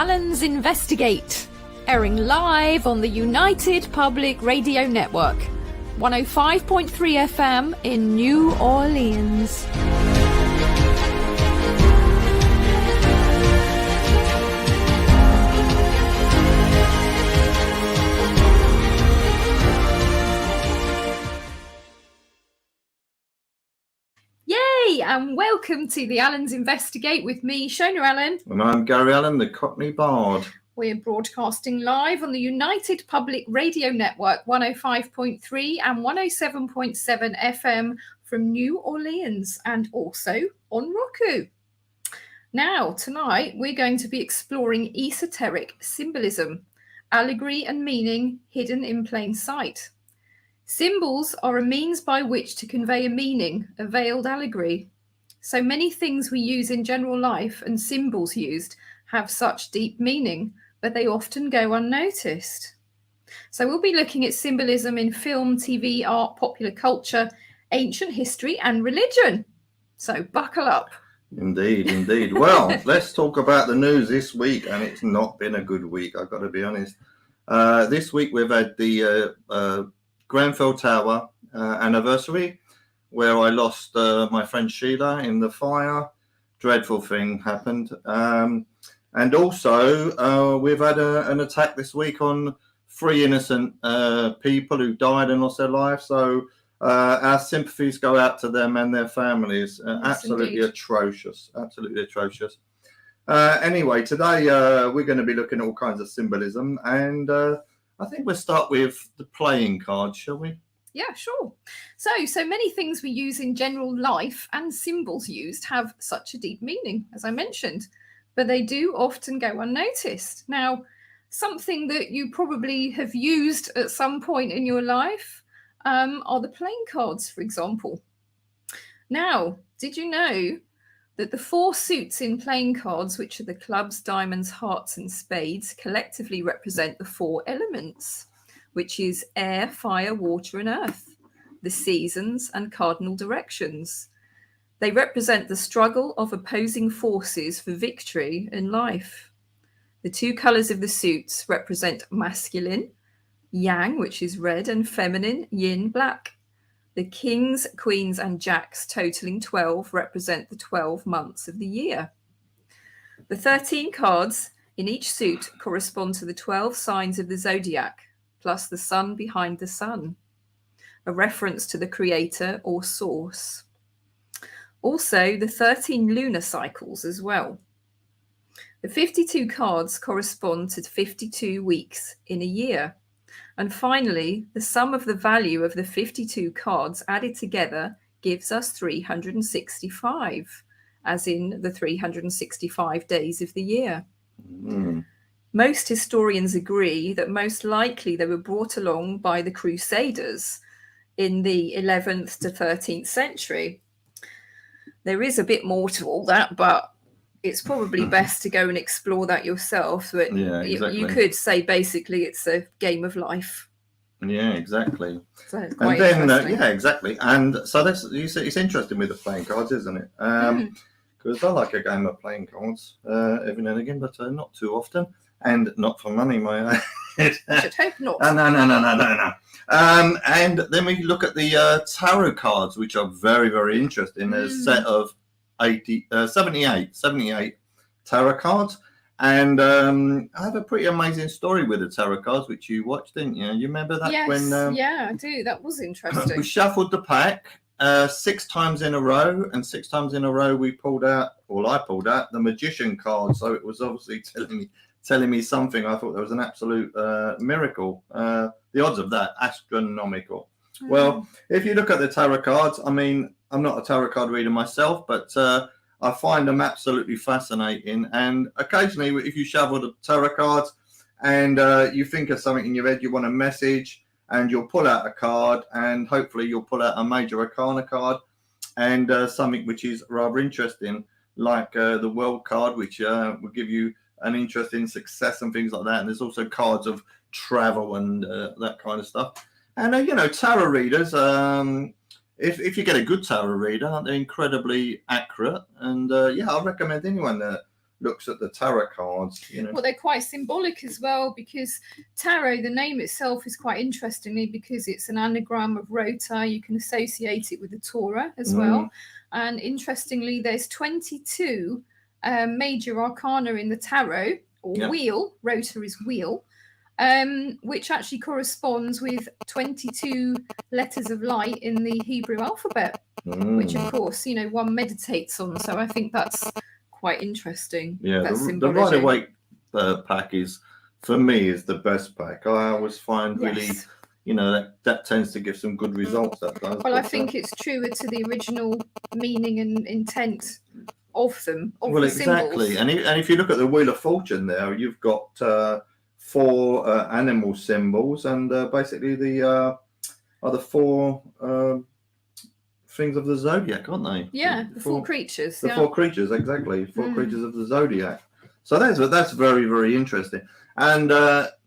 Allen's Investigate, airing live on the United Public Radio Network, 105.3 FM in New Orleans. Yay, and welcome to the Allen's Investigate with me, Shona Allen. And I'm Gary Allen, the Cockney Bard. We're broadcasting live on the United Public Radio Network, 105.3 and 107.7 FM from New Orleans, and also on Roku. Now, tonight, we're going to be exploring esoteric symbolism, allegory and meaning hidden in plain sight. Symbols are a means by which to convey a meaning, a veiled allegory. So many things we use in general life and symbols used have such deep meaning, but they often go unnoticed. So we'll be looking at symbolism in film, TV, art, popular culture, ancient history, and religion. So buckle up. Indeed. Well, let's talk about the news this week, and it's not been a good week, I've got to be honest. This week we've had the Grenfell Tower anniversary, where I lost my friend Sheila in the fire. Dreadful thing happened. And also, we've had an attack this week on 3 innocent people who died and lost their lives. So our sympathies go out to them and their families. Yes, absolutely indeed. atrocious. Absolutely atrocious. Anyway, today we're going to be looking at all kinds of symbolism. And I think we'll start with the playing cards, shall we? Yeah, sure. So many things we use in general life and symbols used have such a deep meaning, as I mentioned, but they do often go unnoticed. Now, something that you probably have used at some point in your life are the playing cards, for example. Now, did you know that the 4 suits in playing cards, which are the clubs, diamonds, hearts, and spades, collectively represent the 4 elements, which is air, fire, water, and earth, the seasons and cardinal directions. They represent the struggle of opposing forces for victory in life. The 2 colors of the suits represent masculine, yang, which is red, and feminine, yin, black. The kings, queens, and jacks, totaling 12, represent the 12 months of the year. The 13 cards in each suit correspond to the 12 signs of the zodiac, plus the sun behind the sun, a reference to the creator or source. Also, the 13 lunar cycles as well. The 52 cards correspond to 52 weeks in a year. And finally, the sum of the value of the 52 cards added together gives us 365, as in the 365 days of the year. Mm. Most historians agree that most likely they were brought along by the Crusaders in the 11th to 13th century. There is a bit more to all that, but it's probably best to go and explore that yourself. But Yeah, exactly. you could say basically it's a game of life. Yeah, exactly. So it's quite And then, interesting. yeah, exactly. And so that's, you see, it's interesting with the playing cards, isn't it? Because I like a game of playing cards every now and again, but not too often. And not for money, my I should hope not. No. And then we look at the tarot cards, which are very, very interesting. There's a set of 78 tarot cards. And I have a pretty amazing story with the tarot cards, which you watched, didn't you? You remember that? Yes, when yeah, I do. That was interesting. we shuffled the pack 6 times in a row, and 6 times in a row I pulled out the magician card. So it was obviously telling me something. I thought that was an absolute miracle. The odds of that, astronomical. Well, if you look at the tarot cards, I mean, I'm not a tarot card reader myself, but I find them absolutely fascinating. And occasionally, if you shuffle the tarot cards and you think of something in your head, you want a message, and you'll pull out a card, and hopefully you'll pull out a major arcana card and something which is rather interesting, like the world card, which will give you an interest in success and things like that. And there's also cards of travel and that kind of stuff. And, tarot readers, if you get a good tarot reader, they're incredibly accurate. And, I recommend anyone looks at the tarot cards, you know. Well, they're quite symbolic as well, because tarot, the name itself is quite interestingly because it's an anagram of rota. You can associate it with the Torah as well. And interestingly, there's 22 major arcana in the tarot, or wheel. Rota is wheel. Which actually corresponds with 22 letters of light in the Hebrew alphabet, which of course, you know, one meditates on. So I think that's quite interesting. Yeah, the Rider-Waite pack is, for me, is the best pack. I always find really, you know, that tends to give some good results. That does. Well, I think it's truer to the original meaning and intent of them. Of well, the exactly. symbols. And if you look at the Wheel of Fortune there, you've got 4 animal symbols, and basically the are the 4 things of the zodiac, aren't they? Yeah, the 4 creatures. The 4 creatures, exactly. 4 creatures of the zodiac. So that's very, very interesting. And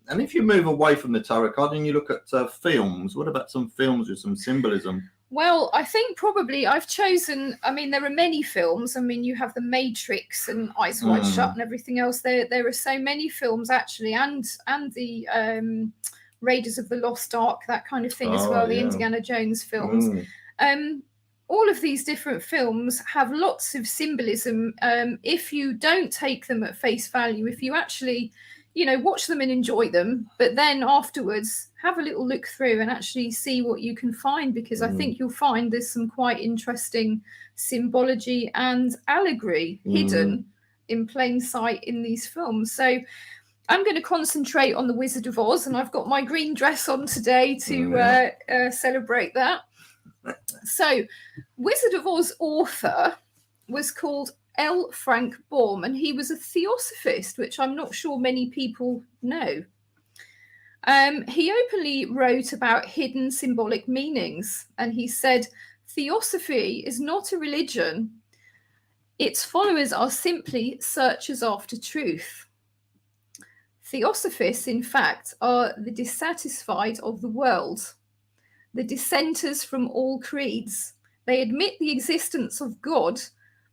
if you move away from the tarot card and you look at films, what about some films with some symbolism? Well, I think probably I've chosen, I mean, there are many films. I mean, you have The Matrix and Eyes Wide Shut and everything else. There are so many films actually, and the Raiders of the Lost Ark, that kind of thing as well, the Indiana Jones films. All of these different films have lots of symbolism. If you don't take them at face value, if you actually, you know, watch them and enjoy them, but then afterwards have a little look through and actually see what you can find, because I think you'll find there's some quite interesting symbology and allegory hidden in plain sight in these films. So I'm going to concentrate on The Wizard of Oz, and I've got my green dress on today to celebrate that. So Wizard of Oz author was called L. Frank Baum, and he was a theosophist, which I'm not sure many people know. He openly wrote about hidden symbolic meanings, and he said, "Theosophy is not a religion. Its followers are simply searchers after truth. Theosophists, in fact, are the dissatisfied of the world, the dissenters from all creeds. They admit the existence of God,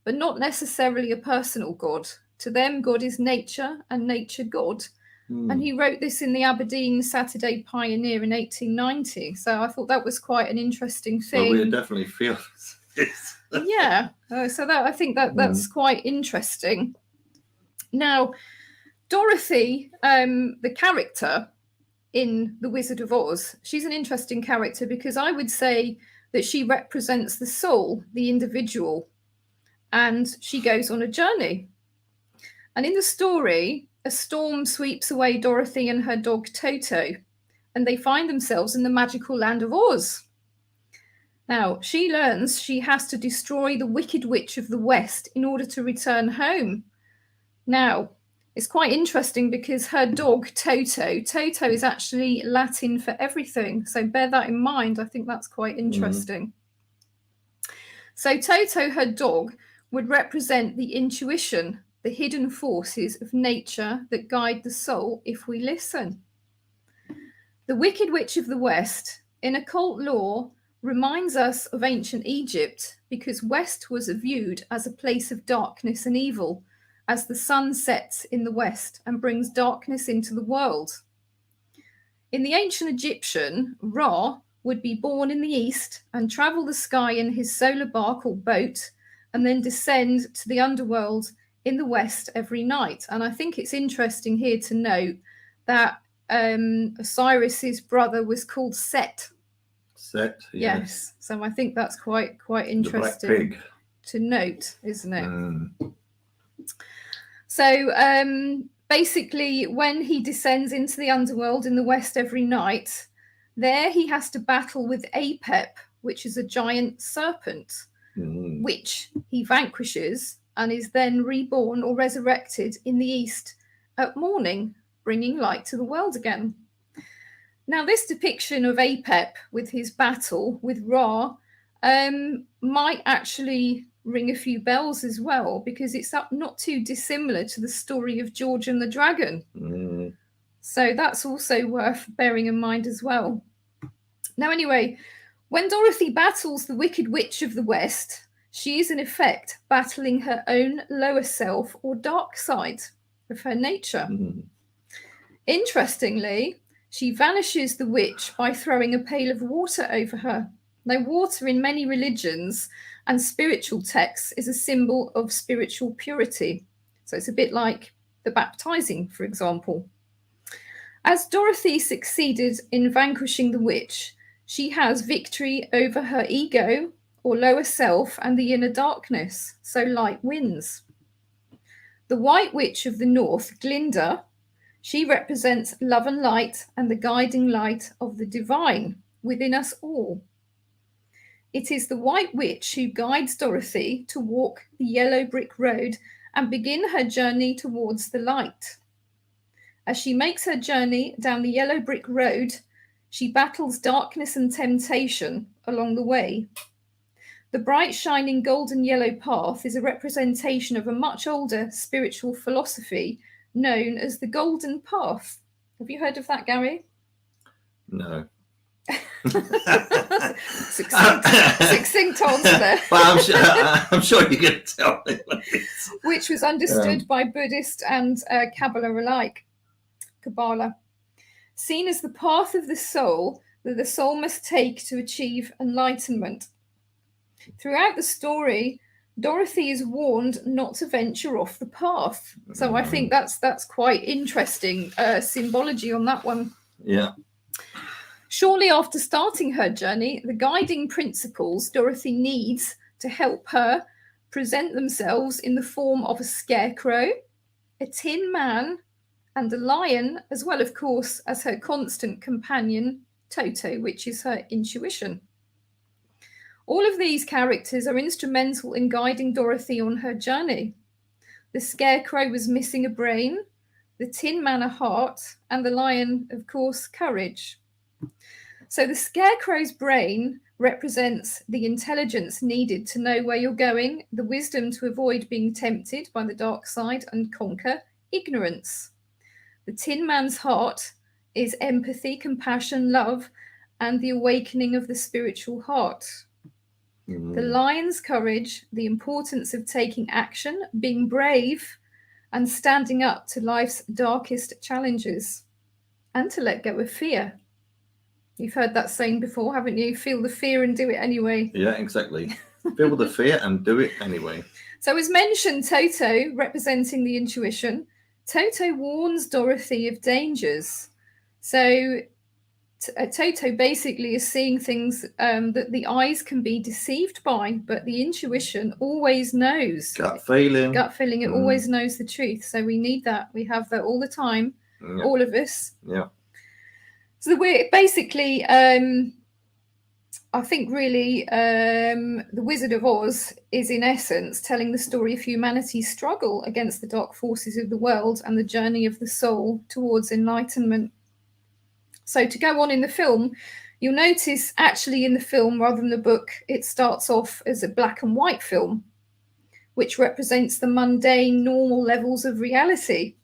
but not necessarily a personal God. To them, God is nature and nature God." And he wrote this in the Aberdeen Saturday Pioneer in 1890. So I thought that was quite an interesting thing. Well, we definitely feel this. Yeah. So that I think that's quite interesting. Now, Dorothy, the character in The Wizard of Oz, she's an interesting character because I would say that she represents the soul, the individual, and she goes on a journey. And in the story, a storm sweeps away Dorothy and her dog Toto, and they find themselves in the magical land of Oz. Now, she learns she has to destroy the Wicked Witch of the West in order to return home. Now, it's quite interesting because her dog Toto is actually Latin for everything. So bear that in mind. I think that's quite interesting. So Toto, her dog, would represent the intuition, the hidden forces of nature that guide the soul if we listen. The Wicked Witch of the West, in occult lore, reminds us of ancient Egypt because West was viewed as a place of darkness and evil, as the sun sets in the west and brings darkness into the world. In the ancient Egyptian, Ra would be born in the east and travel the sky in his solar bark or boat, and then descend to the underworld in the west every night. And I think it's interesting here to note that Osiris's brother was called Set. Set, yes. So I think that's quite interesting to note, isn't it? So basically, when he descends into the underworld in the west every night, there he has to battle with Apep, which is a giant serpent, which he vanquishes and is then reborn or resurrected in the east at morning, bringing light to the world again. Now, this depiction of Apep with his battle with Ra might actually ring a few bells as well, because it's not too dissimilar to the story of George and the Dragon. So that's also worth bearing in mind as well. Now, anyway, when Dorothy battles the Wicked Witch of the West, She is in effect battling her own lower self or dark side of her nature. Interestingly, she vanishes the witch by throwing a pail of water over her. Now, water in many religions and spiritual texts is a symbol of spiritual purity. So it's a bit like the baptizing, for example. As Dorothy succeeded in vanquishing the witch, she has victory over her ego or lower self and the inner darkness, so light wins. The White Witch of the North, Glinda, she represents love and light and the guiding light of the divine within us all. It is the White Witch who guides Dorothy to walk the yellow brick road and begin her journey towards the light. As she makes her journey down the yellow brick road, she battles darkness and temptation along the way. The bright, shining golden yellow path is a representation of a much older spiritual philosophy known as the Golden Path. Have you heard of that, Gary? No. Succinct answer there. Well, I'm sure you can tell me. Which was understood by Buddhist and Kabbalah alike. Kabbalah. Seen as the path of the soul that the soul must take to achieve enlightenment. Throughout the story, Dorothy is warned not to venture off the path. So I think that's quite interesting symbology on that one. Yeah. Shortly after starting her journey, the guiding principles Dorothy needs to help her present themselves in the form of a scarecrow, a tin man, and a lion, as well, of course, as her constant companion, Toto, which is her intuition. All of these characters are instrumental in guiding Dorothy on her journey. The scarecrow was missing a brain, the tin man a heart, and the lion, of course, courage. So the scarecrow's brain represents the intelligence needed to know where you're going, the wisdom to avoid being tempted by the dark side and conquer ignorance. The tin man's heart is empathy, compassion, love, and the awakening of the spiritual heart. The lion's courage, the importance of taking action, being brave, and standing up to life's darkest challenges, and to let go of fear. You've heard that saying before, haven't you? Feel the fear and do it anyway. Yeah, exactly. Feel the fear and do it anyway. So as mentioned, Toto, representing the intuition, Toto warns Dorothy of dangers. So Toto basically is seeing things that the eyes can be deceived by, but the intuition always knows. Gut feeling. It always knows the truth. So we need that. We have that all the time, all of us. Yeah. So we're basically, I think really the Wizard of Oz is in essence telling the story of humanity's struggle against the dark forces of the world and the journey of the soul towards enlightenment. So to go on in the film, you'll notice actually in the film rather than the book, it starts off as a black and white film, which represents the mundane, normal levels of reality.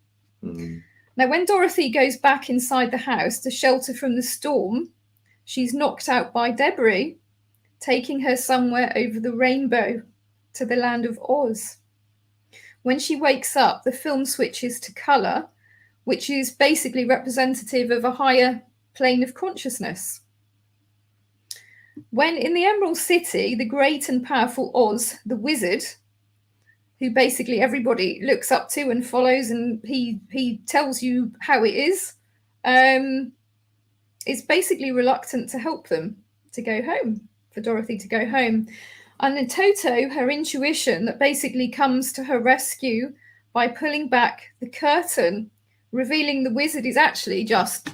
Now, when Dorothy goes back inside the house to shelter from the storm, she's knocked out by debris, taking her somewhere over the rainbow to the land of Oz. When she wakes up, the film switches to colour, which is basically representative of a higher plane of consciousness. When in the Emerald City, the great and powerful Oz, the wizard, who basically everybody looks up to and follows, and he tells you how it is basically reluctant to help them to go home, for Dorothy to go home. And then Toto, her intuition, that basically comes to her rescue by pulling back the curtain, revealing the wizard is actually just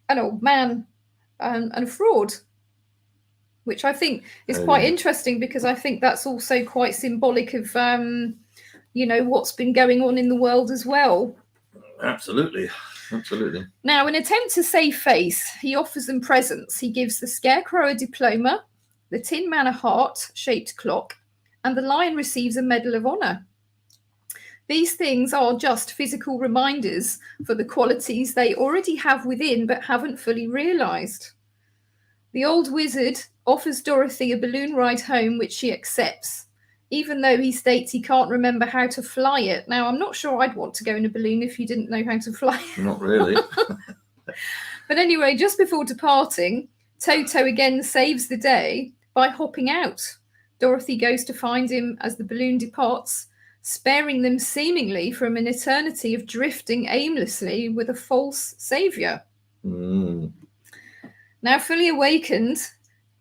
an old man and a fraud, which I think is quite interesting, because I think that's also quite symbolic of, what's been going on in the world as well. Absolutely. Now, in an attempt to save face, he offers them presents. He gives the scarecrow a diploma, the tin man a heart-shaped clock, and the lion receives a medal of honor. These things are just physical reminders for the qualities they already have within but haven't fully realized. The old wizard offers Dorothy a balloon ride home, which she accepts. even though he states he can't remember how to fly it. Now, I'm not sure I'd want to go in a balloon if you didn't know how to fly it. Not really. But anyway, just before departing, Toto again saves the day by hopping out. Dorothy goes to find him as the balloon departs, sparing them seemingly from an eternity of drifting aimlessly with a false saviour. Now, fully awakened,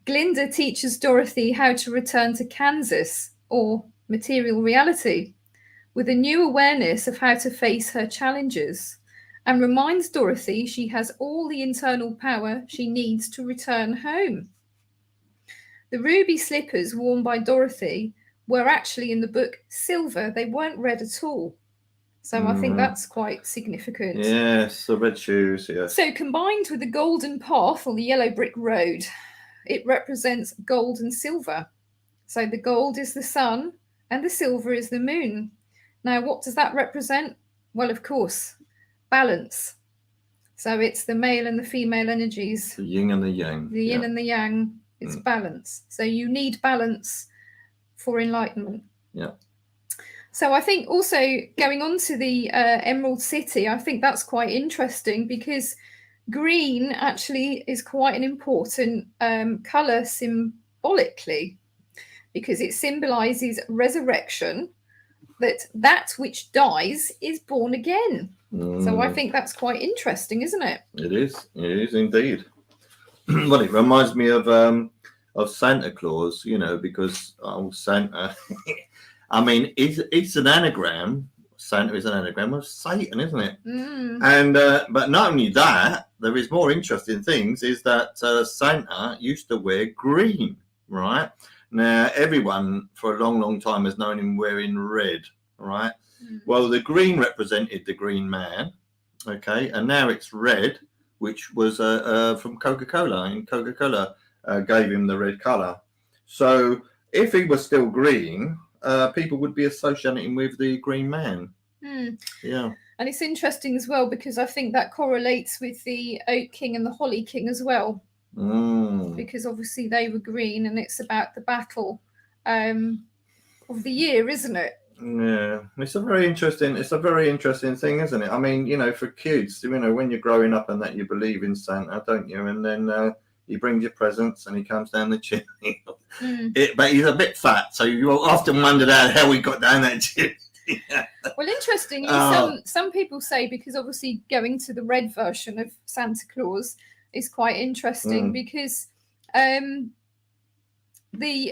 Glinda teaches Dorothy how to return to Kansas, or material reality, with a new awareness of how to face her challenges, and reminds Dorothy she has all the internal power she needs to return home. The ruby slippers worn by Dorothy were actually in the book silver. They weren't red at all. So I think that's quite significant. Yes, the red shoes, yes. So combined with the golden path or the yellow brick road, it represents gold and silver. So the gold is the sun and the silver is the moon. Now, what does that represent? Well, of course, balance. So it's the male and the female energies. The yin and the yang. The yin and the yang. It's balance. So you need balance for enlightenment. Yeah. So I think also going on to the Emerald City, I think that's quite interesting because green actually is quite an important colour symbolically, because it symbolises resurrection, that which dies is born again. So I think that's quite interesting, isn't it? It is indeed. Well, it reminds me of Santa Claus, you know, because Santa, I mean, it's an anagram. Santa is an anagram of Satan, isn't it? And but not only that, there is more interesting things. Is that Santa used to wear green, right? Now everyone for a long time has known him wearing red, right? Well, the green represented the Green Man, okay, and now it's red, which was from Coca-Cola, and Coca-Cola gave him the red color. So if he was still green, people would be associating him with the Green Man. Yeah. And it's interesting as well because I think that correlates with the Oak King and the Holly King as well. Because obviously they were green, and it's about the battle of the year, isn't it? Yeah, it's a very interesting thing, isn't it? I mean, you know, for kids, you know, when you're growing up and that you believe in Santa, don't you? And then he brings you presents and he comes down the chimney. But he's a bit fat, so you often wondered how he got down that chimney. Well, interestingly, some people say, because obviously going to the red version of Santa Claus is quite interesting because there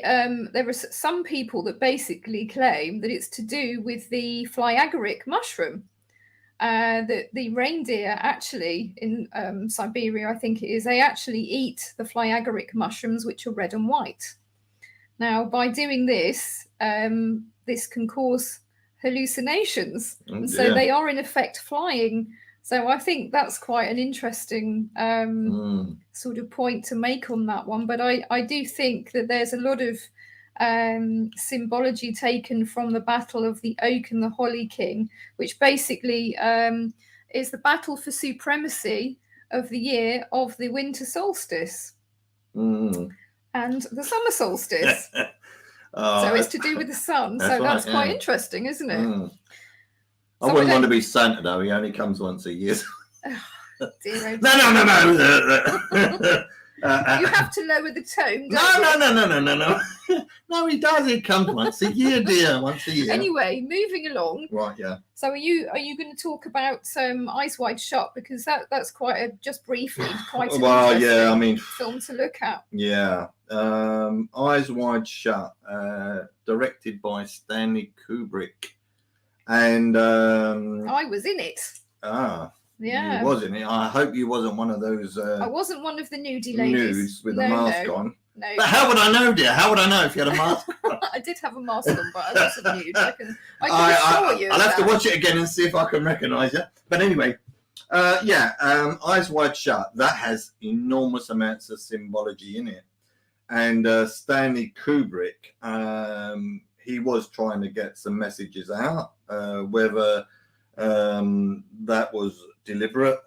are some people that basically claim that it's to do with the flyagaric mushroom. The reindeer actually in Siberia, I think it is, they actually eat the flyagaric mushrooms, which are red and white. Now, by doing this, this can cause hallucinations, and so they are in effect flying. So I think that's quite an interesting sort of point to make on that one. But I do think that there's a lot of symbology taken from the Battle of the Oak and the Holly King, which basically is the battle for supremacy of the year of the winter solstice and the summer solstice. So it's to do with the sun. So that's quite interesting, isn't it? I wouldn't want to be Santa, though. He only comes once a year. Dear, No. You have to lower the tone. No. No, he does. He comes once a year, dear. Once a year. Anyway, moving along. Right, yeah. So are you going to talk about Eyes Wide Shut, because that's quite just briefly quite an interesting film to look at. Yeah. Eyes Wide Shut, directed by Stanley Kubrick. And I was in it. Yeah, you was in it. I hope you wasn't one of those. I wasn't one of the nudie ladies. Nudes with the mask on. No. But how would I know, dear? How would I know if you had a mask on? I did have a mask on, but I wasn't nude. I can assure you. I'll have to watch it again and see if I can recognise you. But anyway, Eyes Wide Shut. That has enormous amounts of symbology in it, and Stanley Kubrick. He was trying to get some messages out. Whether that was deliberate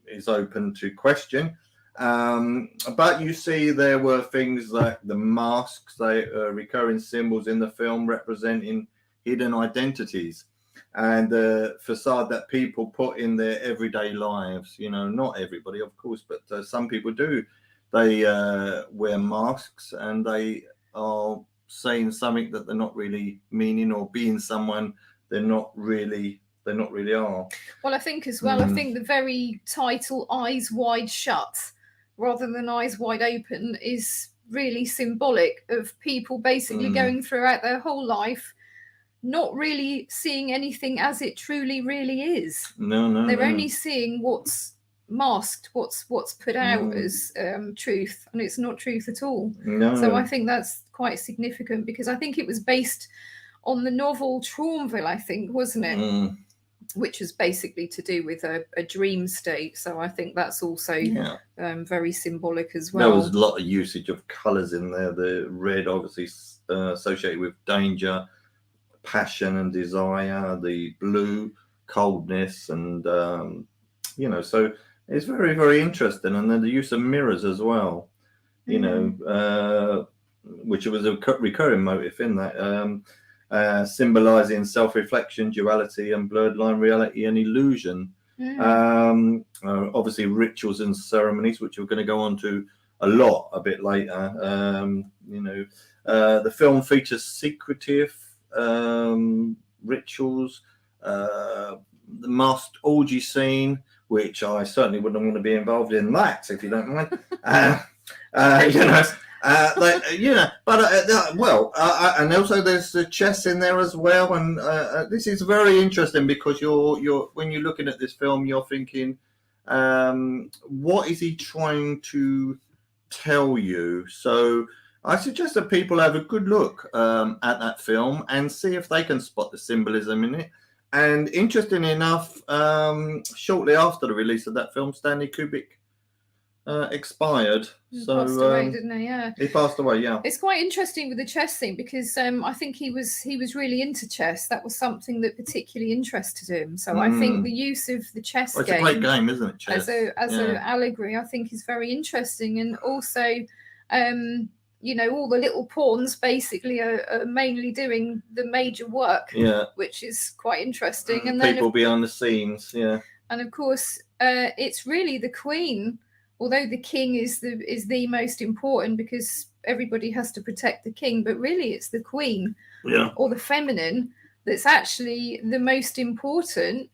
is open to question. But you see, there were things like the masks, they recurring symbols in the film representing hidden identities and the facade that people put in their everyday lives. You know, not everybody, of course, but some people do. They wear masks and they are saying something that they're not really meaning, or being someone they're not really are. Well, I think as well, I think the very title "Eyes Wide Shut" rather than "Eyes Wide Open" is really symbolic of people basically going throughout their whole life not really seeing anything as it truly really is. They're only seeing what's masked, what's put out as truth, and it's not truth at all. So I think that's quite significant, because I think it was based on the novel Traumville, I think, wasn't it? Which is basically to do with a dream state. So I think that's also very symbolic as well. There was a lot of usage of colours in there. The red, obviously, associated with danger, passion and desire. The blue, coldness, and so it's very, very interesting. And then the use of mirrors as well, which was a recurring motif in that. Symbolizing self-reflection, duality, and blurred line reality and illusion. Obviously, rituals and ceremonies, which we're going to go on to a bit later. The film features secretive rituals, the masked orgy scene, which I certainly wouldn't want to be involved in that, if you don't mind. And also there's the chess in there as well, and this is very interesting, because you're when you're looking at this film, you're thinking, what is he trying to tell you? So I suggest that people have a good look at that film and see if they can spot the symbolism in it. And interestingly enough, shortly after the release of that film, Stanley Kubrick expired. He passed away, didn't he? Yeah, he passed away. Yeah, it's quite interesting with the chess thing, because I think he was really into chess. That was something that particularly interested him. So I think the use of the chess game, it's a great game, isn't it? Chess as an allegory, I think is very interesting. And also, all the little pawns basically are mainly doing the major work, which is quite interesting. And people behind the scenes, and of course, it's really the queen. Although the king is the most important, because everybody has to protect the king, but really it's the queen or the feminine that's actually the most important,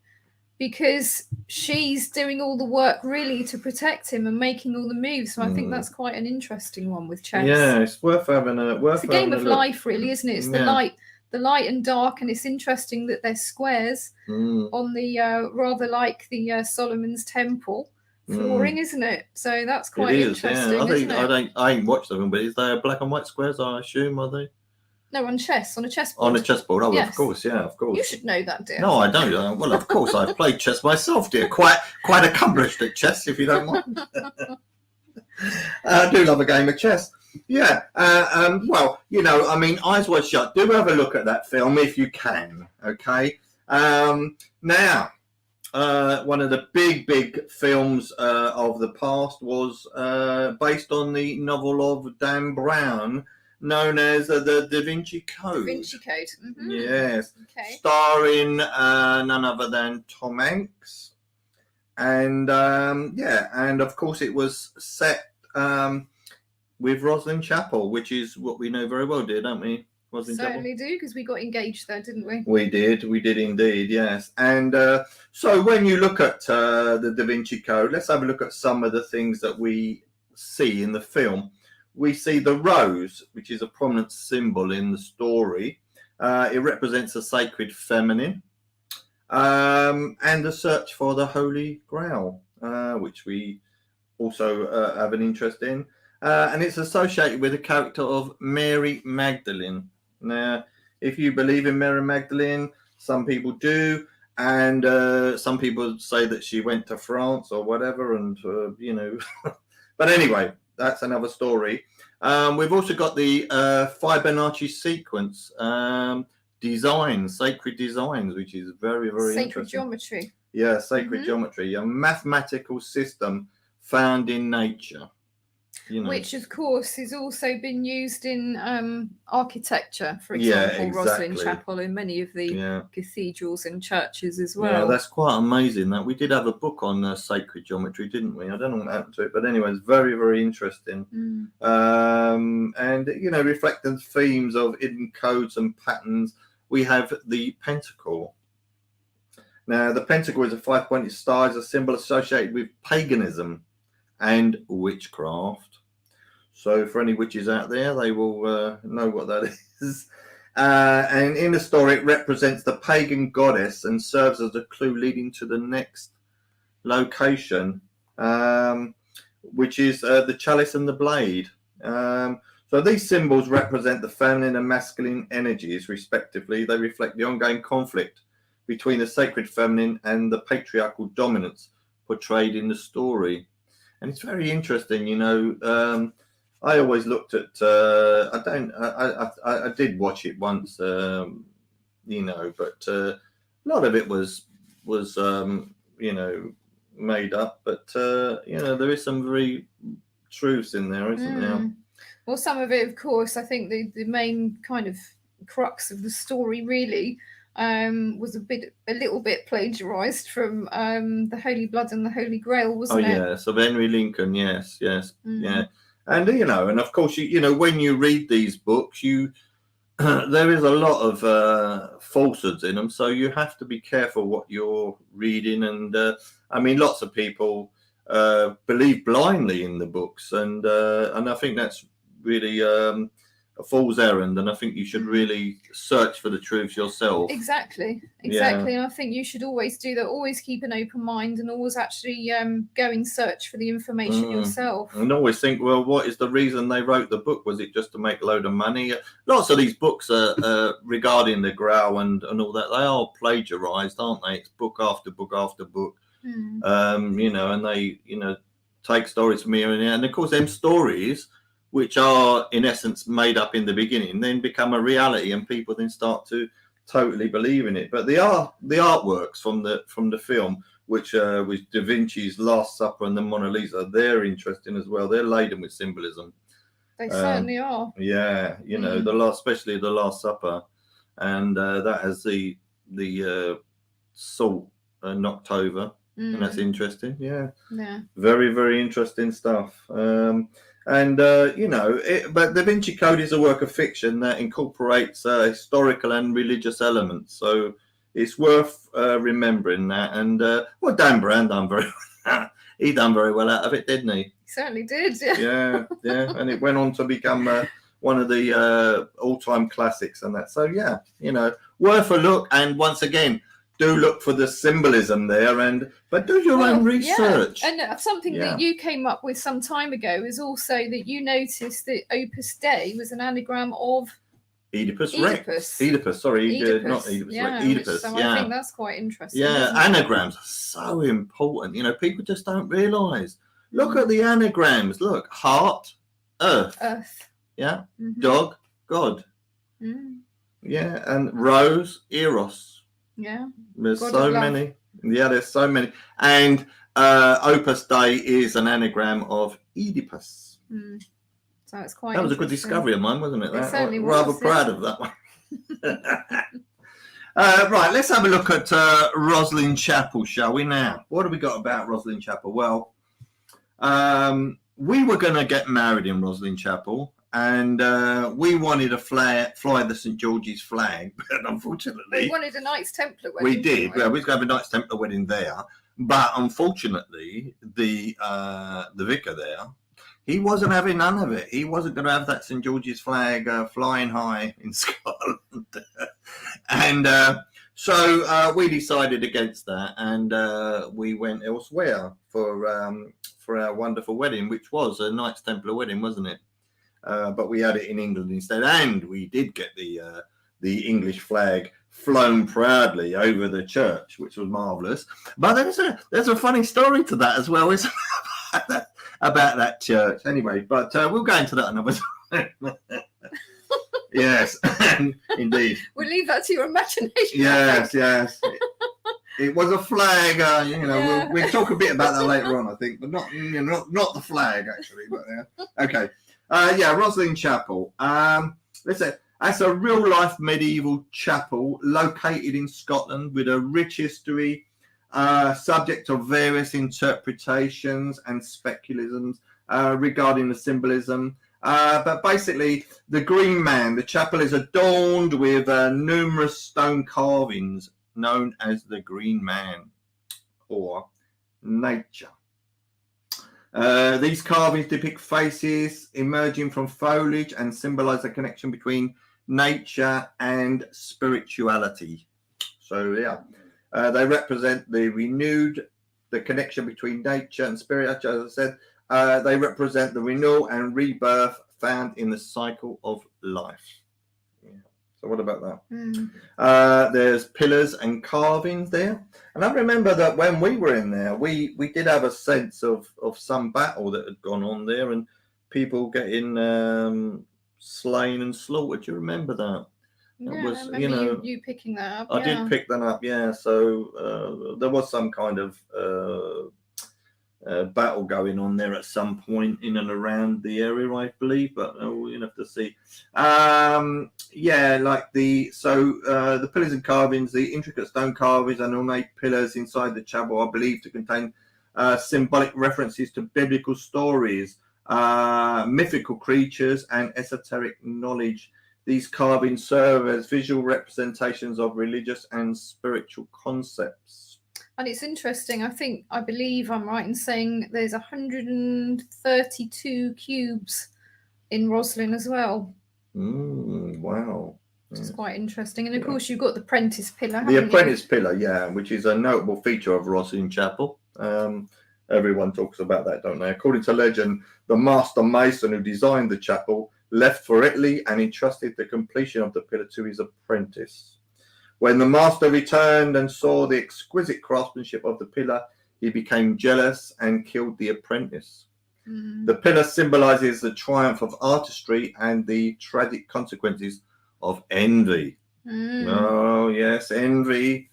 because she's doing all the work really to protect him and making all the moves. So I think that's quite an interesting one with chess. Yeah, it's worth having it's a game of life, really, isn't it? It's the light and dark, and it's interesting that they're squares on the rather like the Solomon's Temple flooring, isn't it? So that's quite interesting. I ain't watched them, but is they black and white squares? I assume, are they? No, on a chessboard. On a chessboard, oh, yes. Of course. You should know that, dear. No, I don't. Well, of course, I've played chess myself, dear. Quite accomplished at chess, if you don't mind. I do love a game of chess. Yeah. Eyes Wide Shut. Do have a look at that film if you can. Okay. Now, one of the big films of the past was based on the novel of Dan Brown, known as the Da Vinci Code. Da Vinci Code. Mm-hmm. Yes. Okay. Starring none other than Tom Hanks. And and of course it was set with Rosslyn Chapel, which is what we know very well, dear, don't we? Certainly do, because we got engaged there, didn't we? We did indeed, yes. And so when you look at the Da Vinci Code, let's have a look at some of the things that we see in the film. We see the rose, which is a prominent symbol in the story. It represents a sacred feminine, and the search for the Holy Grail, which we also have an interest in. And it's associated with the character of Mary Magdalene. Now, if you believe in Mary Magdalene, some people do, and some people say that she went to France or whatever, and But anyway, that's another story. We've also got the Fibonacci sequence designs, sacred designs, which is very, very sacred interesting. Geometry. Yeah, sacred geometry, a mathematical system found in nature. You know. Which, of course, has also been used in architecture, for Yeah, example, Roslin exactly. Chapel, in many of the cathedrals and churches as well. Yeah, that's quite amazing. That we did have a book on sacred geometry, didn't we? I don't know what happened to it, but anyway, it's very, very interesting. And, you know, reflecting themes of hidden codes and patterns, we have the pentacle. Now, the pentacle is a 5-pointed star, is a symbol associated with paganism and witchcraft. So for any witches out there, they will know what that is. And in the story, it represents the pagan goddess and serves as a clue leading to the next location, which is the chalice and the blade. So these symbols represent the feminine and masculine energies, respectively. They reflect the ongoing conflict between the sacred feminine and the patriarchal dominance portrayed in the story. And it's very interesting, you know. I always looked at. I did watch it once, you know, but a lot of it was you know, made up. But you know, there is some very truths in there, isn't there? Well, some of it, of course, I think the main kind of crux of the story really was a little bit plagiarized from the Holy Blood and the Holy Grail, wasn't it? Oh yes, of Henry Lincoln. Yes, yeah. And you know, and of course, you know, when you read these books, there is a lot of falsehoods in them, so you have to be careful what you're reading. And I mean, lots of people believe blindly in the books, and I think that's really a fool's errand. And I think you should really search for the truth yourself. Exactly. And I think you should always do that. Always keep an open mind, and always actually go and search for the information yourself. And always think, well, what is the reason they wrote the book? Was it just to make a load of money? Lots of these books are regarding the Grail and all that. They are plagiarized, aren't they? It's book after book after book. You know, and they, you know, take stories from here and there. And of course, them stories, which are in essence made up in the beginning, then become a reality, and people then start to totally believe in it. But the artworks from the film, which was Da Vinci's Last Supper and the Mona Lisa, they're interesting as well. They're laden with symbolism. They certainly are. Yeah, you know, especially the Last Supper, and that has the salt knocked over, and that's interesting. Yeah, very, very interesting stuff. And you know, but Da Vinci Code is a work of fiction that incorporates historical and religious elements, so it's worth remembering that. And well, Dan Brown done very he done very well out of it, didn't he? He certainly did. Yeah, and it went on to become one of the all-time classics and that. So yeah, you know, worth a look. And once again, do look for the symbolism there, but do your own research. And something that you came up with some time ago is also that you noticed that Opus Dei was an anagram of Oedipus Rex. Oedipus, sorry, not Oedipus Rex. Oedipus. So I think that's quite interesting. Yeah, anagrams are so important. You know, people just don't realise. Look at the anagrams. Look, heart, earth. Yeah, dog, God. Yeah, and rose, eros. Yeah, there's so many. Yeah, there's so many. And Opus Dei is an anagram of Oedipus. So it's quite. That was a good discovery of mine, wasn't it? It certainly was. Rather proud of that one. Right, let's have a look at Roslin Chapel, shall we? Now, what have we got about Roslin Chapel? Well, we were going to get married in Roslin Chapel. And we wanted to fly the St. George's flag, but unfortunately... We wanted a Knights Templar wedding. We did. Well, we was going to have a Knights Templar wedding there. But unfortunately, the vicar there, he wasn't having none of it. He wasn't going to have that St. George's flag flying high in Scotland. And so we decided against that, and we went elsewhere for our wonderful wedding, which was a Knights Templar wedding, wasn't it? But we had it in England instead, and we did get the English flag flown proudly over the church, which was marvellous. But there's a funny story to that as well, isn't it? about that church. Anyway, but we'll go into that another time. Yes, indeed. We'll leave that to your imagination. Yes. It was a flag. Yeah. We'll talk a bit about that later on, I think, but not the flag actually. But okay. Roslin Chapel. Listen, that's a real life medieval chapel located in Scotland with a rich history, subject of various interpretations and speculisms regarding the symbolism. But basically, the Green Man, the chapel is adorned with numerous stone carvings known as the Green Man or nature. These carvings depict faces emerging from foliage and symbolize a connection between nature and spirituality. So they represent the connection between nature and spirit. As I said, they represent the renewal and rebirth found in the cycle of life. So what about that? There's pillars and carvings there. And I remember that when we were in there, we did have a sense of some battle that had gone on there and people getting slain and slaughtered. Do you remember that? I remember you picking that up. I did pick that up, yeah. So there was some kind of battle going on there at some point in and around the area, I believe, but we'll have to see. The pillars and carvings, the intricate stone carvings and ornate pillars inside the chapel are believed to contain symbolic references to biblical stories, mythical creatures, and esoteric knowledge. These carvings serve as visual representations of religious and spiritual concepts. And it's interesting. I believe I'm right in saying there's 132 cubes in Roslin as well. Wow. Which is quite interesting. And of course, you've got the Apprentice Pillar. The Apprentice Pillar, yeah, which is a notable feature of Roslin Chapel. Everyone talks about that, don't they? According to legend, the master mason who designed the chapel left for Italy and entrusted the completion of the pillar to his apprentice. When the master returned and saw the exquisite craftsmanship of the pillar, he became jealous and killed the apprentice. The pillar symbolizes the triumph of artistry and the tragic consequences of envy. Oh, yes, envy.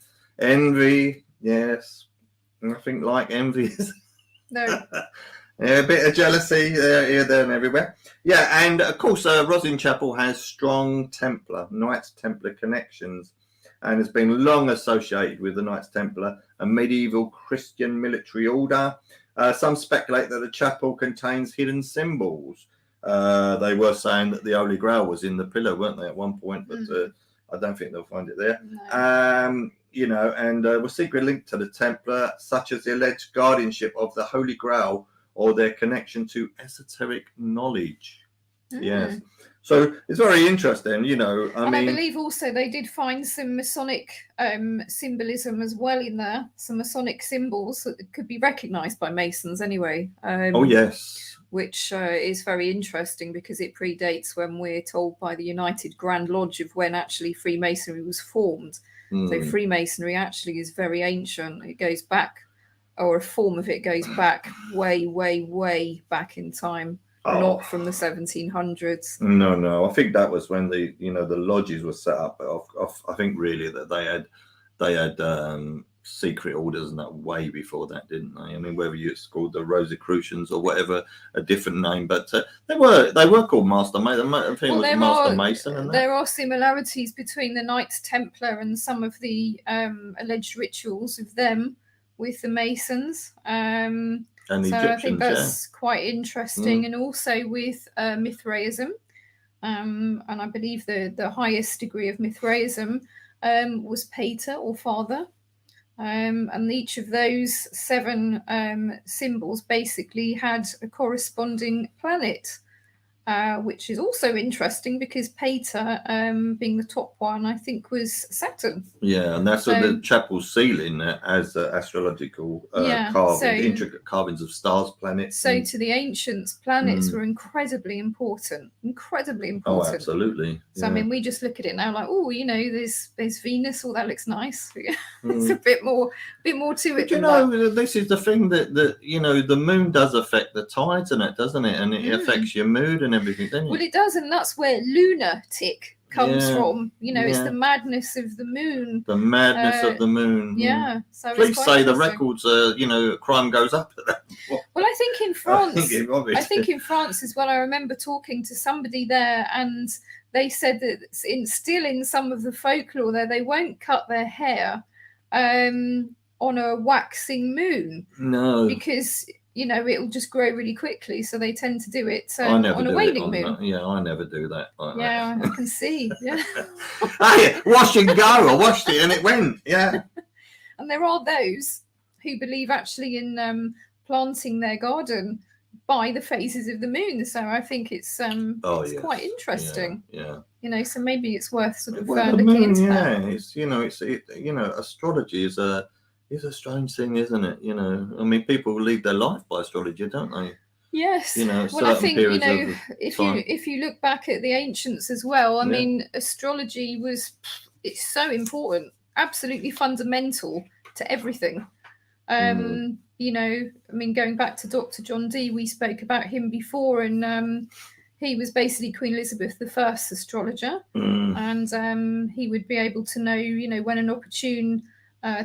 Yes. Nothing like envy. No. Yeah, a bit of jealousy here, there, and everywhere. Yeah, and of course, Roslin Chapel has strong Knights Templar connections, and has been long associated with the Knights Templar, a medieval Christian military order. Some speculate that the chapel contains hidden symbols. They were saying that the Holy Grail was in the pillar, weren't they, at one point? But I don't think they'll find it there. No. And were secretly linked to the Templar, such as the alleged guardianship of the Holy Grail or their connection to esoteric knowledge. Yes. So it's very interesting, I believe also they did find some Masonic symbolism as well in there, some Masonic symbols that could be recognised by Masons anyway. Yes. Which is very interesting because it predates when we're told by the United Grand Lodge of when actually Freemasonry was formed. So Freemasonry actually is very ancient. It goes back, or a form of it goes back way, way, way back in time. Not from the 1700s. No. I think that was when the lodges were set up. I think really that they had secret orders and that way before that, didn't they? I mean, whether it's called the Rosicrucians or whatever, a different name, but they were called Master Mason. I think it was Master Mason. And there are similarities between the Knights Templar and some of the alleged rituals of them with the Masons. And the so Egyptians, I think that's quite interesting, and also with Mithraism, and I believe the highest degree of Mithraism was Pater or Father, and each of those 7 symbols basically had a corresponding planet, which is also interesting because Pater, being the top one, I think was Saturn. Yeah, and that's what the chapel ceiling has astrological carvings, intricate carvings of stars, planets. So to the ancients, planets were incredibly important. Oh, absolutely. So I mean, we just look at it now like, there's Venus. Oh, that looks nice. It's a bit more to it. But this is the thing that the moon does affect the tides and it, doesn't it? And it affects your mood and everything, doesn't it? Well, it does, and that's where lunatic comes from. It's the madness of the moon. The madness of the moon. Yeah. So please say the records, crime goes up at that point. Well, I think in France as well. I remember talking to somebody there, and they said that still in some of the folklore there, they won't cut their hair on a waxing moon. No. Because it'll just grow really quickly, so they tend to do it on a waning moon. Yeah, I never do that. I can see. Yeah. Hey, wash and go. I washed it and it went. Yeah. And there are those who believe actually in planting their garden by the phases of the moon. So I think it's quite interesting. Yeah. So maybe it's worth sort of looking into that. It's astrology is a strange thing, isn't it? I mean, people lead their life by astrology, don't they? Yes. Well, I think if you look back at the ancients as well, I mean, astrology it's so important, absolutely fundamental to everything. I mean, going back to Dr. John Dee, we spoke about him before, and he was basically Queen Elizabeth I's astrologer, and he would be able to know, when an opportune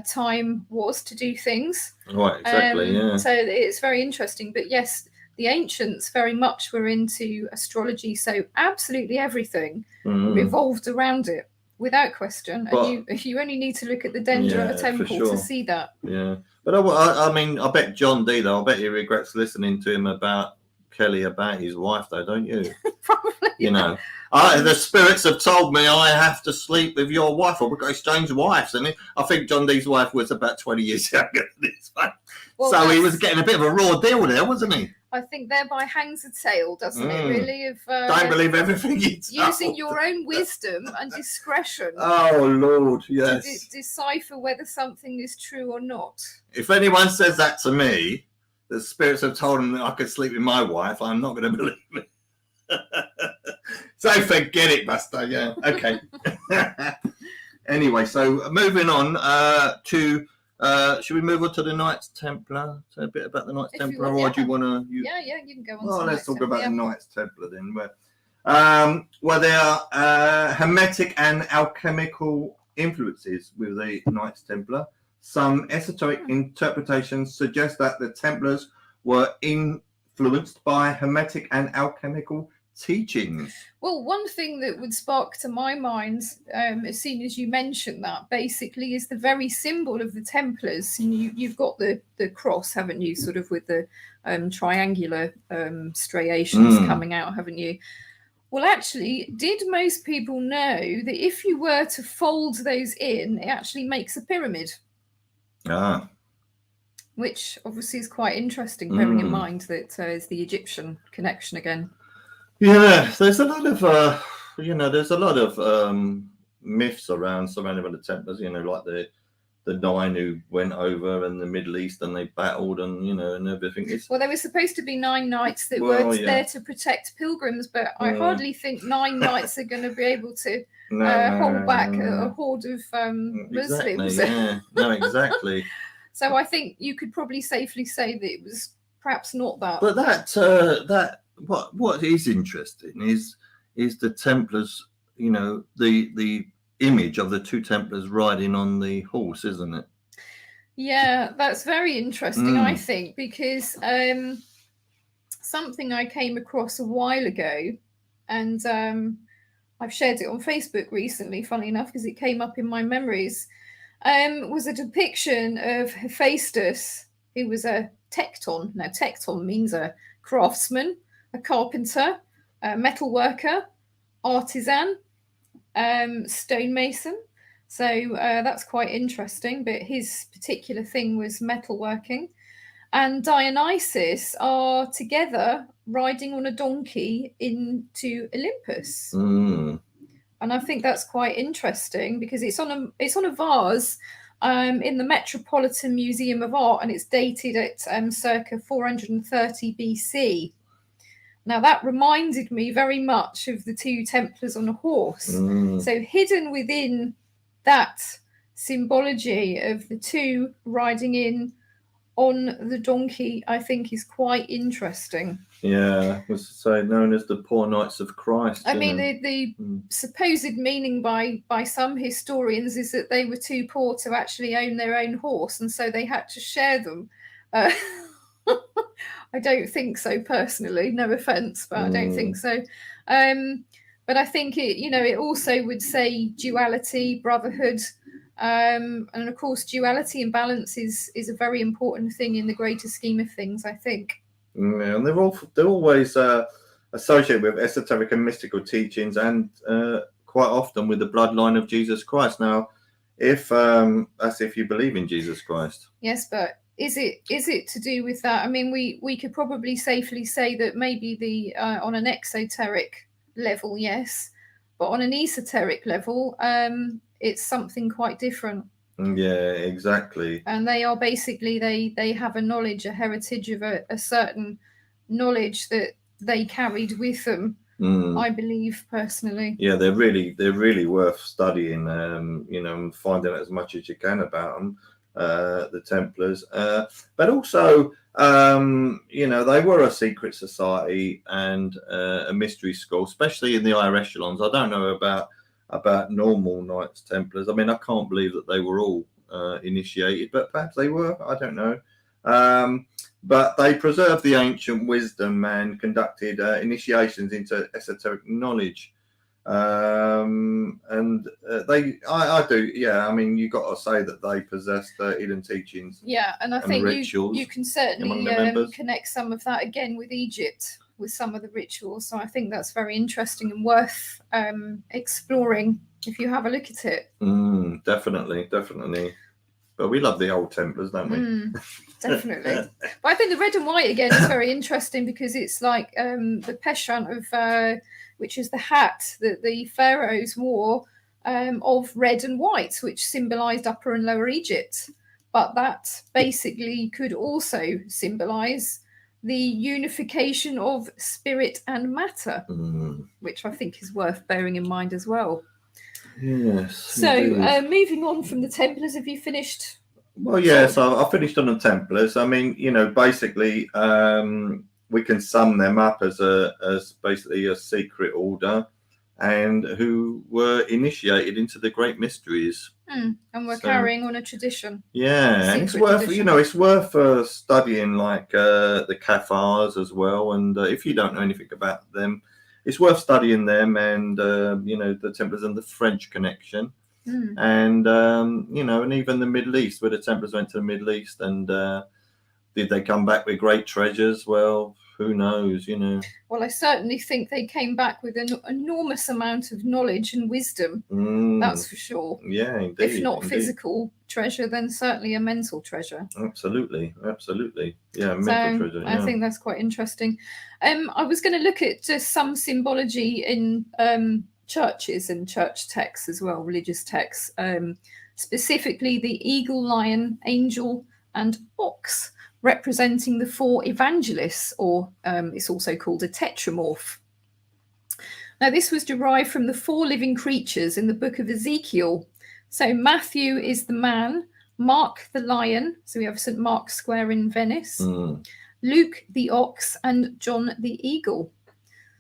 time was to do things. Right, exactly, So it's very interesting. But yes, the ancients very much were into astrology, so absolutely everything revolved around it, without question. And you only need to look at the Dendra temple to see that. Yeah. But I mean, I bet John Dee, though, I bet he regrets listening to him about Kelly about his wife, though, don't you? Probably. The spirits have told me I have to sleep with your wife, or we've got exchanged wives. And I think John Dee's wife was about 20 years younger than this one. Well, so he was getting a bit of a raw deal there, wasn't he? I think thereby hangs a tale, doesn't it, really? Of don't believe everything you tell. Using your own wisdom and discretion. Oh, Lord, yes. To decipher whether something is true or not. If anyone says that to me, the spirits have told him that I could sleep with my wife, I'm not going to believe it. So forget it, Buster. Yeah, okay. Anyway, so moving on to... should we move on to the Knights Templar? Say a bit about the Knights Templar, or do you want to... Yeah, you can go on. Well, let's talk about the Knights Templar then. Well, there are Hermetic and alchemical influences with the Knights Templar. Some esoteric interpretations suggest that the Templars were influenced by Hermetic and alchemical teachings. Well, one thing that would spark to my mind as soon as you mention that basically is the very symbol of the Templars. And you've got the cross, haven't you, sort of with the triangular striations coming out, haven't you? Well, actually, did most people know that if you were to fold those in, it actually makes a pyramid? Which obviously is quite interesting, bearing in mind that is the Egyptian connection again. Yeah, there's a lot of myths surrounding the Templars. Like the 9 who went over in the Middle East and they battled and everything. Well, there were supposed to be 9 knights that were there to protect pilgrims, but I hardly think 9 knights are going to be able to hold back a horde of Muslims. Yeah, no, exactly. So I think you could probably safely say that it was perhaps not that. But that what is interesting is the Templars, the image of the 2 Templars riding on the horse, isn't it? Yeah, that's very interesting, I think, because something I came across a while ago, and I've shared it on Facebook recently, funnily enough, because it came up in my memories, was a depiction of Hephaestus, who was a tecton. Now, tecton means a craftsman, a carpenter, a metal worker, artisan, stonemason. So that's quite interesting. But his particular thing was metalworking. And Dionysus are together riding on a donkey into Olympus. And I think that's quite interesting because it's on a vase in the Metropolitan Museum of Art, and it's dated at circa 430 BC. Now, that reminded me very much of the 2 Templars on a horse. So hidden within that symbology of the 2 riding in on the donkey, I think, is quite interesting. Yeah, was say known as the poor knights of Christ. I mean, the supposed meaning by some historians is that they were too poor to actually own their own horse, and so they had to share them. I don't think so personally. No offence, but I don't think so. But I think it also would say duality, brotherhood, and of course, duality and balance is a very important thing in the greater scheme of things, I think. Yeah, and they're always associated with esoteric and mystical teachings, and quite often with the bloodline of Jesus Christ. Now, if that's if you believe in Jesus Christ. Yes, but is it to do with that? I mean, we could probably safely say that maybe the on an exoteric level, yes, but on an esoteric level, it's something quite different. Yeah, exactly. And they are basically they have a knowledge, a heritage of a certain knowledge that they carried with them. I believe personally. Yeah, they're really worth studying. And finding out as much as you can about them, the Templars. But also, they were a secret society and a mystery school, especially in the higher echelons. I don't know about normal Knights Templars. I mean, I can't believe that they were all initiated, but perhaps they were. I don't know. But they preserved the ancient wisdom and conducted initiations into esoteric knowledge. I do. Yeah, I mean, you got to say that they possessed hidden teachings. Yeah, and I think you can certainly connect some of that again with Egypt, with some of the rituals. So I think that's very interesting and worth exploring if you have a look at it. Definitely. But we love the old Templars, don't we? Definitely. But I think the red and white again is very interesting because it's like the peshant of which is the hat that the pharaohs wore of red and white, which symbolized Upper and Lower Egypt. But that basically could also symbolize the unification of spirit and matter, which I think is worth bearing in mind as well. Yes. So moving on from the Templars, have you finished? Well, yes, I finished on the Templars. I mean, basically, we can sum them up as basically a secret order, and who were initiated into the great mysteries. And we're carrying on a tradition. Yeah, and it's worth it's worth studying like the Cathars as well. And if you don't know anything about them, it's worth studying them and the Templars and the French connection. And and even the Middle East, where the Templars went to the Middle East, and did they come back with great treasures? Well, who knows, Well, I certainly think they came back with an enormous amount of knowledge and wisdom. That's for sure. Yeah, indeed. If not physical treasure, then certainly a mental treasure. Absolutely. Yeah, mental treasure. Yeah. I think that's quite interesting. I was going to look at just some symbology in churches and church texts as well, religious texts, specifically the eagle, lion, angel, and ox, representing the four evangelists, or it's also called a tetramorph. Now, this was derived from the four living creatures in the book of Ezekiel. So Matthew is the man, Mark the lion, so we have St. Mark's Square in Venice, Luke the ox, and John the eagle.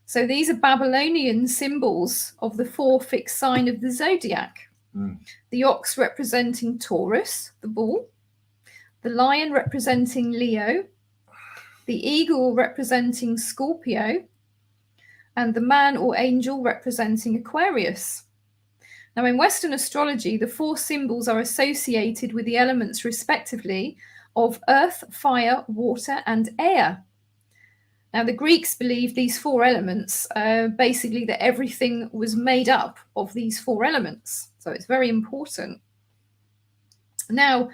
So these are Babylonian symbols of the four fixed sign of the zodiac. The ox representing Taurus, the bull, the lion representing Leo, the eagle representing Scorpio, and the man or angel representing Aquarius. Now, in Western astrology, the four symbols are associated with the elements, respectively, of earth, fire, water, and air. Now, the Greeks believed these four elements, basically that everything was made up of these four elements. So it's very important. Now,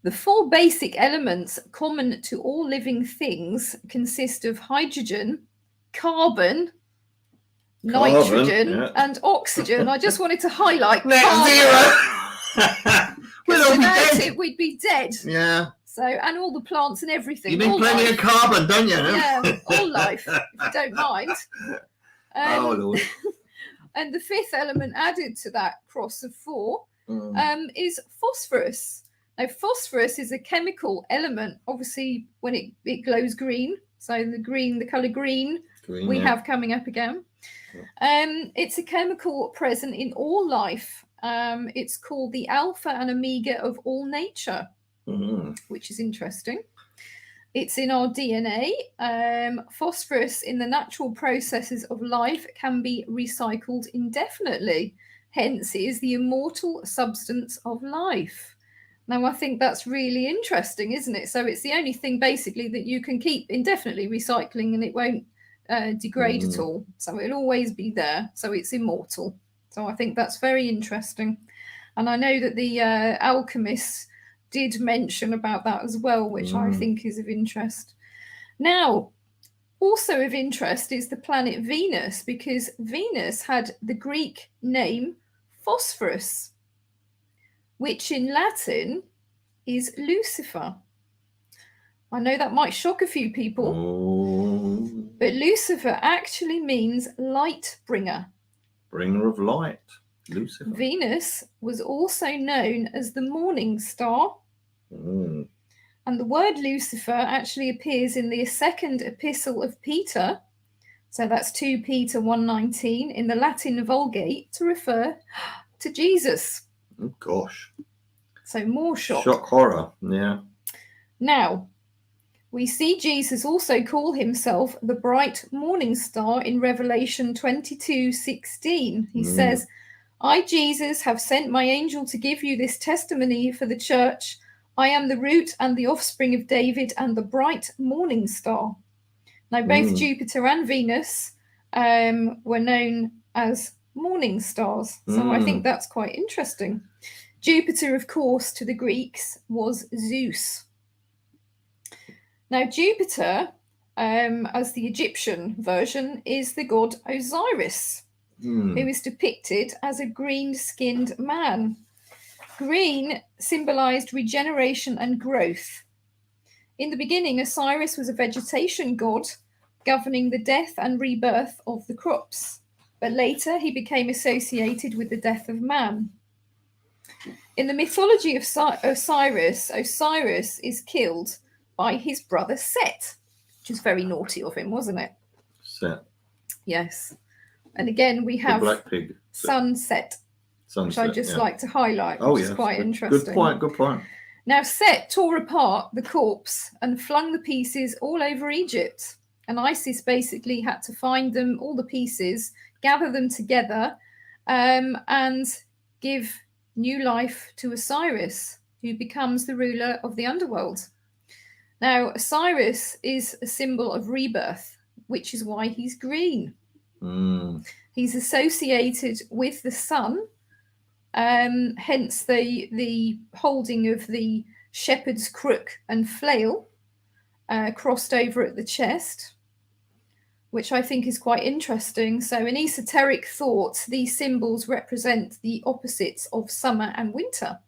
the four basic elements common to all living things consist of hydrogen, carbon, nitrogen, and oxygen. I just wanted to highlight net zero. We'd be dead. Yeah. So, and all the plants and everything. You need plenty of carbon, don't you? Yeah, all life, if you don't mind. Oh, Lord. And the fifth element added to that cross of four is phosphorus. Now, phosphorus is a chemical element, obviously, when it glows green. So the colour green we have coming up again. It's a chemical present in all life. It's called the alpha and omega of all nature, which is interesting. It's in our DNA. Phosphorus in the natural processes of life can be recycled indefinitely. Hence, it is the immortal substance of life. Now, I think that's really interesting, isn't it? So it's the only thing basically that you can keep indefinitely recycling and it won't degrade at all. So it'll always be there. So it's immortal. So I think that's very interesting. And I know that the alchemists did mention about that as well, which I think is of interest. Now, also of interest is the planet Venus, because Venus had the Greek name Phosphorus, which in Latin is Lucifer. I know that might shock a few people, but Lucifer actually means light bringer. Bringer of light, Lucifer. Venus was also known as the morning star. And the word Lucifer actually appears in the second epistle of Peter. So that's 2 Peter 1:19 in the Latin Vulgate to refer to Jesus. Oh, gosh. So more shock. Shock horror, yeah. Now, we see Jesus also call himself the bright morning star in Revelation 22:16. He says, I, Jesus, have sent my angel to give you this testimony for the church. I am the root and the offspring of David and the bright morning star. Now, both Jupiter and Venus were known as morning stars. So I think that's quite interesting. Jupiter, of course, to the Greeks was Zeus. Now, Jupiter, as the Egyptian version, is the god Osiris, who is depicted as a green-skinned man. Green symbolized regeneration and growth. In the beginning, Osiris was a vegetation god governing the death and rebirth of the crops, but later he became associated with the death of man. In the mythology of Osiris, Osiris is killed by his brother Set, which is very naughty of him, wasn't it? Set. Yes. And again, we have the black pig. Sunset. Which I'd just like to highlight, which is quite interesting. Good point. Now, Set tore apart the corpse and flung the pieces all over Egypt. And Isis basically had to find them, all the pieces, gather them together, and give new life to Osiris, who becomes the ruler of the underworld. Now, Osiris is a symbol of rebirth, which is why he's green. He's associated with the sun. Hence the holding of the shepherd's crook and flail crossed over at the chest, which I think is quite interesting. So in esoteric thought, these symbols represent the opposites of summer and winter.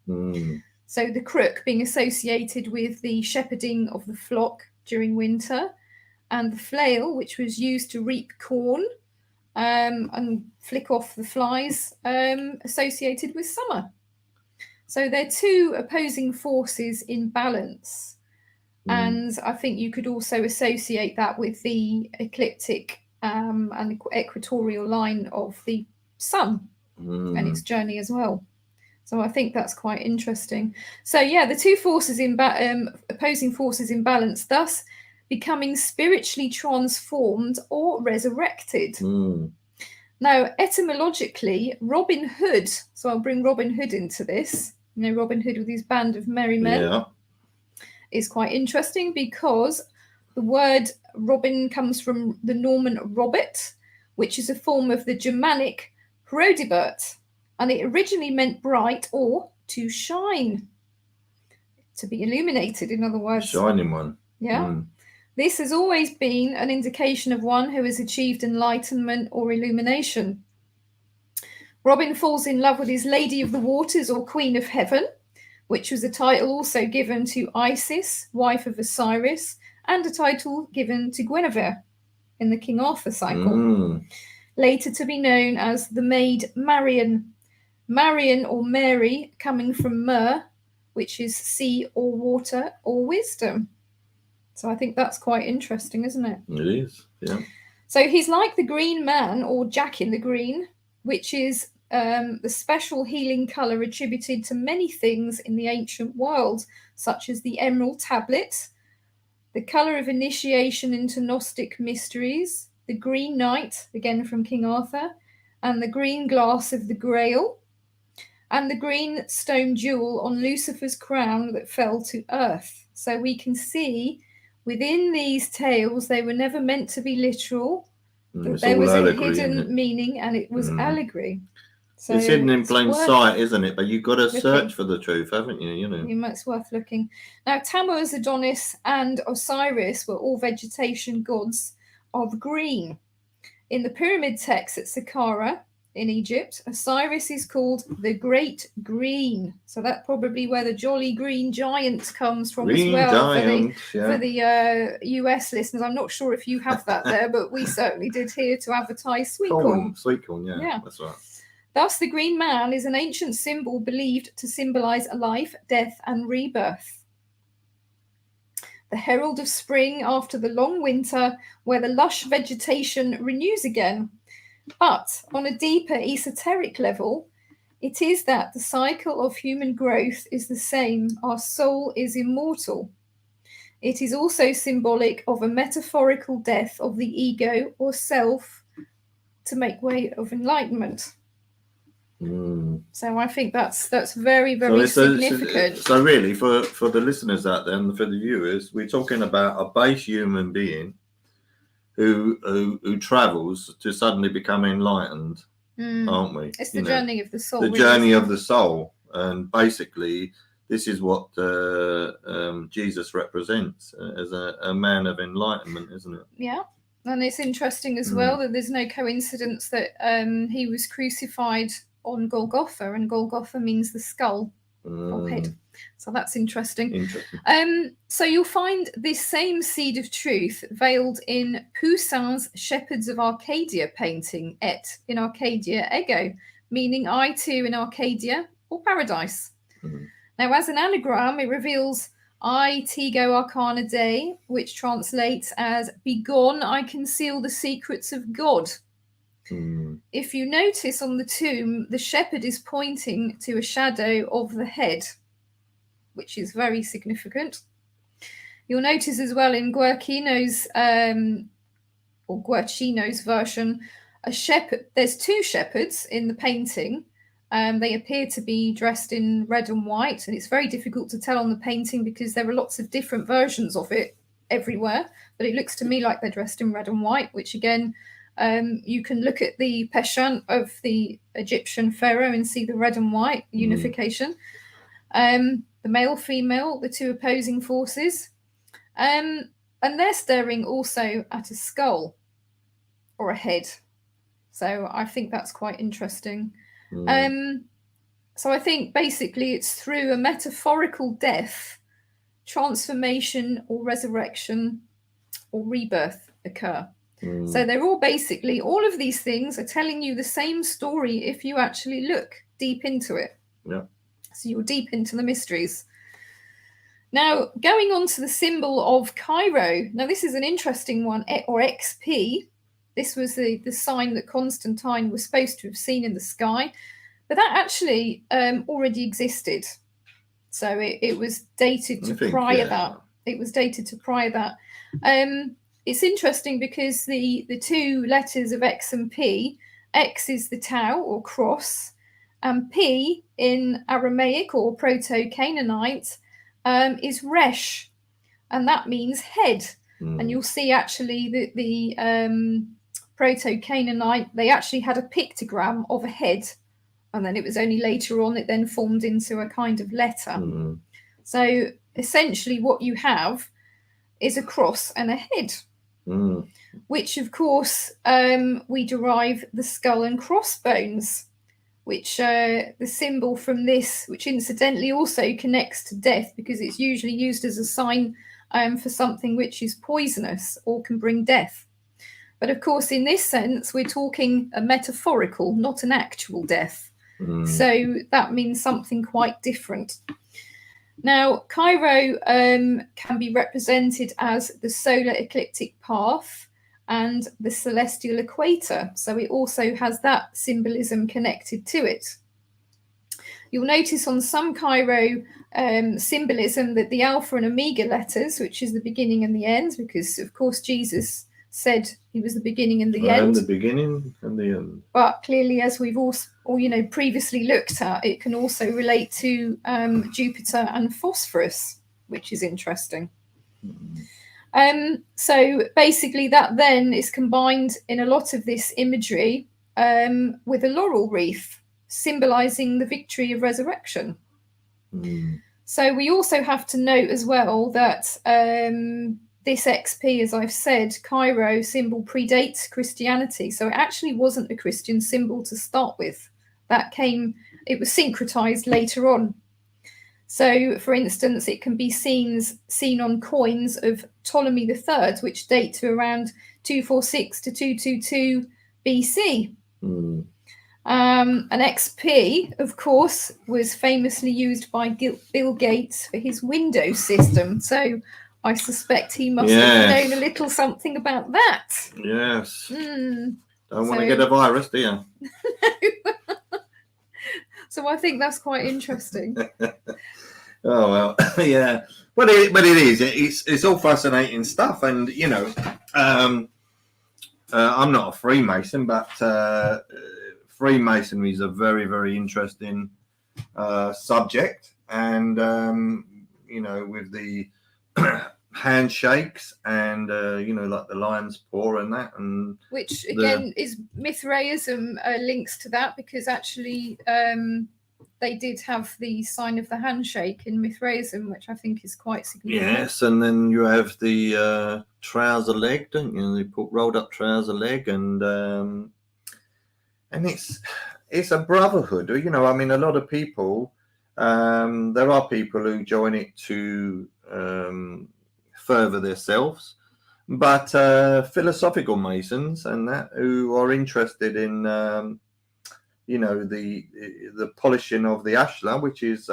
So the crook being associated with the shepherding of the flock during winter, and the flail, which was used to reap corn and flick off the flies, associated with summer. So they're two opposing forces in balance. And I think you could also associate that with the ecliptic and equatorial line of the sun and its journey as well. So I think that's quite interesting. So yeah, the two forces opposing forces in balance, thus becoming spiritually transformed or resurrected. Now, etymologically, Robin Hood, so I'll bring Robin Hood into this, you know, Robin Hood with his band of merry men, is quite interesting because the word Robin comes from the Norman Robert, which is a form of the Germanic Hrodibert, and it originally meant bright or to shine, to be illuminated, in other words. Shining one. Yeah. This has always been an indication of one who has achieved enlightenment or illumination. Robin falls in love with his Lady of the Waters or Queen of Heaven, which was a title also given to Isis, wife of Osiris, and a title given to Guinevere in the King Arthur cycle. Later to be known as the maid Marian. Marian or Mary, coming from myrrh, which is sea or water or wisdom. So I think that's quite interesting, isn't it? It is, yeah. So he's like the Green Man, or Jack in the Green, which is the special healing colour attributed to many things in the ancient world, such as the emerald tablet, the colour of initiation into Gnostic mysteries, the Green Knight, again from King Arthur, and the green glass of the Grail, and the green stone jewel on Lucifer's crown that fell to earth. So we can see within these tales, they were never meant to be literal. There was a hidden meaning, and it was allegory. So it's hidden in plain sight, isn't it? But you've got to search for the truth, haven't you? You know, it's worth looking. Now, Tammuz, Adonis, and Osiris were all vegetation gods of green. In the pyramid text at Saqqara in Egypt, Osiris is called the Great Green. So that's probably where the Jolly Green Giant comes from as well. For the US listeners, I'm not sure if you have that there, but we certainly did here to advertise sweet corn. Sweet corn, yeah, that's right. Thus, the Green Man is an ancient symbol believed to symbolize life, death, and rebirth. The herald of spring after the long winter, where the lush vegetation renews again. But on a deeper esoteric level, it is that the cycle of human growth is the same. Our soul is immortal. It is also symbolic of a metaphorical death of the ego or self to make way of enlightenment. So I think that's very, very significant. So really, for the listeners out there and for the viewers, we're talking about a base human being who travels to suddenly become enlightened, aren't we? It's the journey of the soul. The journey of the soul, and basically, this is what Jesus represents as a man of enlightenment, isn't it? Yeah. And it's interesting as well that there's no coincidence that he was crucified on Golgotha, and Golgotha means the skull or head. So that's interesting. So you'll find this same seed of truth veiled in Poussin's Shepherds of Arcadia painting, Et in Arcadia Ego, meaning I too in Arcadia or paradise. Now, as an anagram, it reveals I Tego Arcana Dei, which translates as Begone, I conceal the secrets of God. If you notice on the tomb, the shepherd is pointing to a shadow of the head, which is very significant. You'll notice as well in Guercino's version, a shepherd. There's two shepherds in the painting. They appear to be dressed in red and white, and it's very difficult to tell on the painting because there are lots of different versions of it everywhere. But it looks to me like they're dressed in red and white, which again, you can look at the Peshan of the Egyptian pharaoh and see the red and white unification. The male, female, the two opposing forces. And they're staring also at a skull or a head. So I think that's quite interesting. So I think basically it's through a metaphorical death, transformation or resurrection or rebirth occur. So they're all basically, all of these things are telling you the same story if you actually look deep into it. Yeah. So you're deep into the mysteries. Now, going on to the symbol of Cairo. Now, this is an interesting one, or XP. This was the sign that Constantine was supposed to have seen in the sky. But that actually already existed. So it was dated to prior that. It was dated to prior that. It's interesting because the two letters of X and P, X is the Tau or cross, and P in Aramaic or Proto-Canaanite is Resh, and that means head. And you'll see actually that the Proto-Canaanite, they actually had a pictogram of a head, and then it was only later on it then formed into a kind of letter. So essentially what you have is a cross and a head. Which, of course, we derive the skull and crossbones, which the symbol from this, which incidentally also connects to death because it's usually used as a sign for something which is poisonous or can bring death. But, of course, in this sense, we're talking a metaphorical, not an actual death. So that means something quite different. Now, Cairo can be represented as the solar ecliptic path and the celestial equator. So it also has that symbolism connected to it. You'll notice on some Cairo symbolism that the Alpha and Omega letters, which is the beginning and the end, because of course Jesus said he was the beginning and the I end. am the beginning and the end. But clearly, as we've also previously looked at, it can also relate to Jupiter and phosphorus, which is interesting. So basically, that then is combined in a lot of this imagery with a laurel wreath, symbolizing the victory of resurrection. So we also have to note as well that this XP, as I've said, Cairo symbol predates Christianity. So it actually wasn't a Christian symbol to start with. It was syncretized later on. So, for instance, it can be seen on coins of Ptolemy III, which date to around 246 to 222 BC. An XP, of course, was famously used by Bill Gates for his Windows system. So I suspect he must have known a little something about that. Yes. Don't want to get a virus, do you? So I think that's quite interesting. Oh well, yeah. But it is. It's all fascinating stuff, and I'm not a Freemason, but Freemasonry is a very, very interesting subject, and with the handshakes and like the lion's paw and that, and which again is Mithraism links to that, because actually they did have the sign of the handshake in Mithraism, which I think is quite significant. Yes, and then you have the trouser leg, don't you? They put rolled up trouser leg, and it's a brotherhood. I mean, a lot of people. There are people who join it to further themselves, but philosophical Masons and that who are interested in the polishing of the ashlar, which is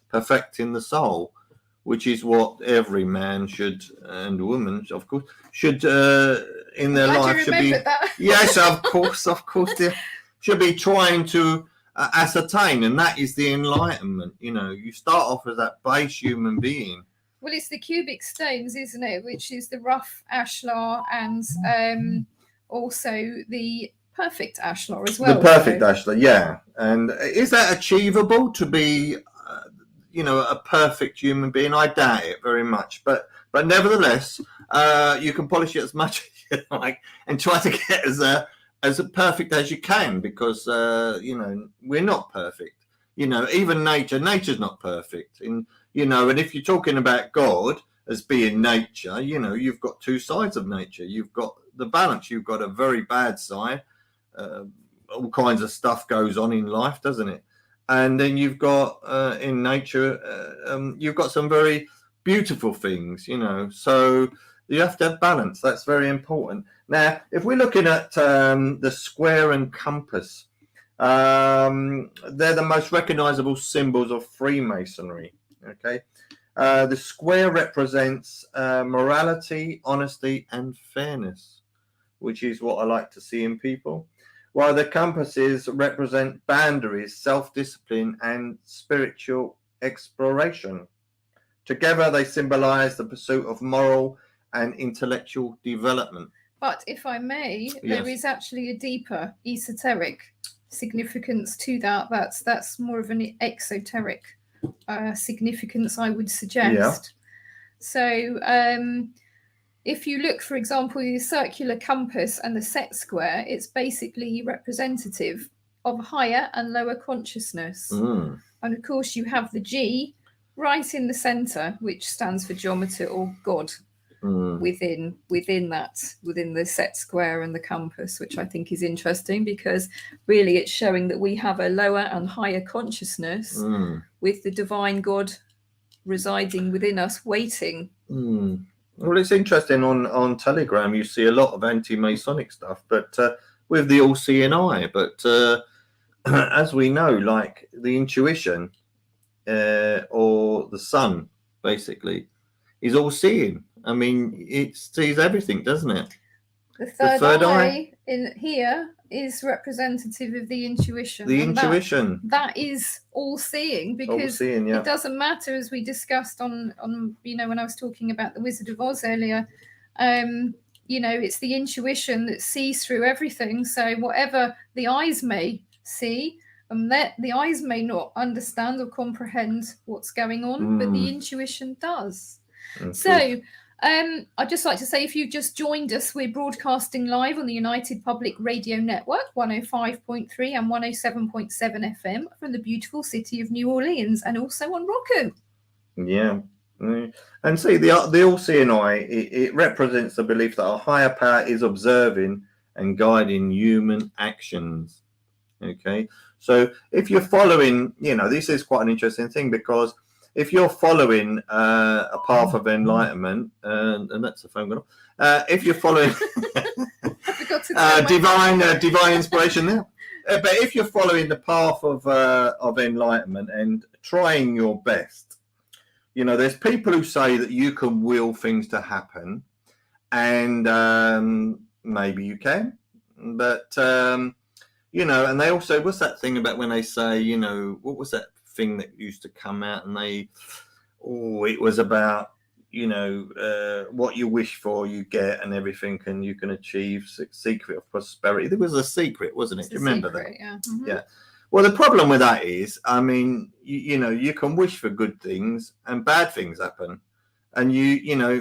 perfecting the soul, which is what every man should, and woman, of course, should in their life should be. That. Yes, of course, they should be trying to ascertain, and that is the enlightenment. You start off as that base human being. Well, it's the cubic stones, isn't it? Which is the rough ashlar and also the perfect ashlar as well. The perfect ashlar, yeah. And is that achievable to be, a perfect human being? I doubt it very much, but nevertheless, you can polish it as much as you like and try to get as perfect as you can, because we're not perfect. Even nature's not perfect. And if you're talking about God as being nature, you've got two sides of nature. You've got the balance. You've got a very bad side. All kinds of stuff goes on in life, doesn't it? And then you've got in nature, you've got some very beautiful things, so you have to have balance. That's very important. Now, if we're looking at the square and compass, they're the most recognizable symbols of Freemasonry. Okay, the square represents morality, honesty, and fairness, which is what I like to see in people, while the compasses represent boundaries, self-discipline, and spiritual exploration. Together, they symbolize the pursuit of moral and intellectual development. But if I may, yes, there is actually a deeper esoteric significance to that. That's more of an exoteric significance, I would suggest. Yeah. So if you look, for example, the circular compass and the set square, it's basically representative of higher and lower consciousness. And of course, you have the G right in the center, which stands for geometer or God within the set square and the compass, which I think is interesting, because really it's showing that we have a lower and higher consciousness with the divine God residing within us, waiting. Well, it's interesting on Telegram, you see a lot of anti-Masonic stuff, but with the all-seeing eye. But as we know, like the intuition or the sun, basically, is all seeing. I mean, it sees everything, doesn't it? The third eye in here is representative of the intuition. The intuition. That is all seeing, because it doesn't matter, as we discussed on when I was talking about the Wizard of Oz earlier. It's the intuition that sees through everything. So whatever the eyes may see, the eyes may not understand or comprehend what's going on, but the intuition does. So I'd just like to say, if you've just joined us, we're broadcasting live on the United Public Radio Network, 105.3 and 107.7 FM from the beautiful city of New Orleans, and also on Roku. Yeah. And see, the all-seeing eye, it represents the belief that a higher power is observing and guiding human actions. Okay. So if you're following, this is quite an interesting thing, because if you're following a path of enlightenment, and that's the phone going off. If you're following divine inspiration there, but if you're following the path of enlightenment and trying your best, there's people who say that you can will things to happen, and maybe you can, but and they also, what's that thing about when they say, what was that thing that used to come out, and it was about what you wish for you get, and everything, and you can achieve secret of prosperity. There was a secret, wasn't it? Do you remember that? Yeah. Yeah. Well, the problem with that is, I mean, you can wish for good things and bad things happen, and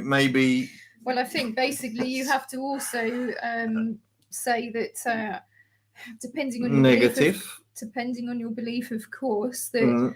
maybe. Well, I think basically you have to also say that depending on your negative. Depending on your belief, of course, that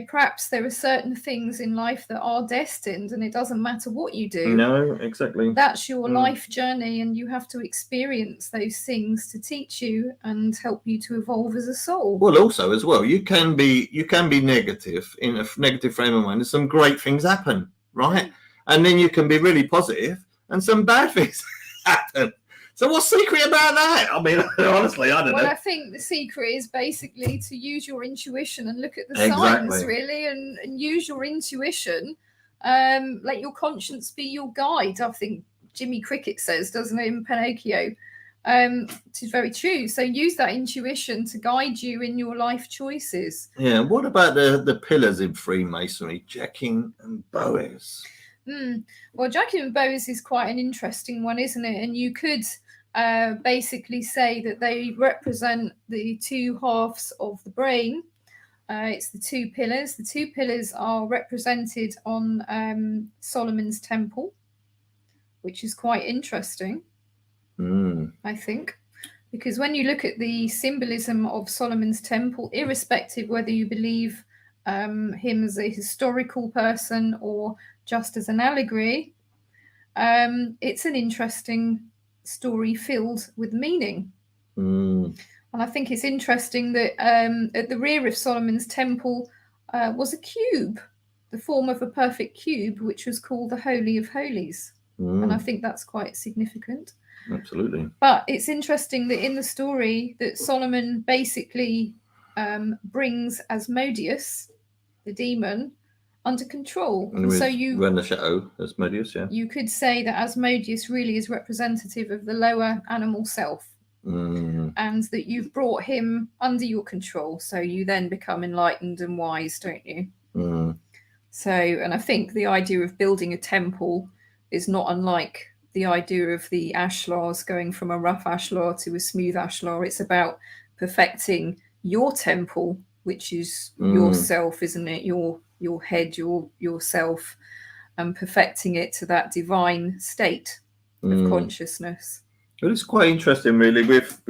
perhaps there are certain things in life that are destined, and it doesn't matter what you do. No, exactly. That's your life journey, and you have to experience those things to teach you and help you to evolve as a soul. Well, also as well, you can be negative, in a negative frame of mind, and some great things happen, right? And then you can be really positive, and some bad things happen. So what's secret about that? I mean, honestly, I don't know. Well, I think the secret is basically to use your intuition and look at the signs, really, and use your intuition. Let your conscience be your guide. I think Jimmy Cricket says, doesn't it, in Pinocchio? It is very true. So use that intuition to guide you in your life choices. Yeah. What about the pillars in Freemasonry, Jachin and Boaz? Well, Jachin and Boaz is quite an interesting one, isn't it? And you could basically say that they represent the two halves of the brain. It's the two pillars. The two pillars are represented on Solomon's temple, which is quite interesting, I think, because when you look at the symbolism of Solomon's temple, irrespective whether you believe him as a historical person or just as an allegory, it's an interesting story filled with meaning. And I think it's interesting that at the rear of Solomon's temple was a cube, the form of a perfect cube, which was called the Holy of Holies. And I think that's quite significant. Absolutely. But it's interesting that in the story that Solomon basically brings Asmodeus, the demon, under control. And so you run the chateau, Asmodeus, yeah. You could say that Asmodeus really is representative of the lower animal self, and that you've brought him under your control. So you then become enlightened and wise, don't you? So, and I think the idea of building a temple is not unlike the idea of the ashlars, going from a rough ashlar to a smooth ashlar. It's about perfecting your temple, which is yourself, isn't it? Your head, yourself, and perfecting it to that divine state of consciousness. Well, it's quite interesting, really, with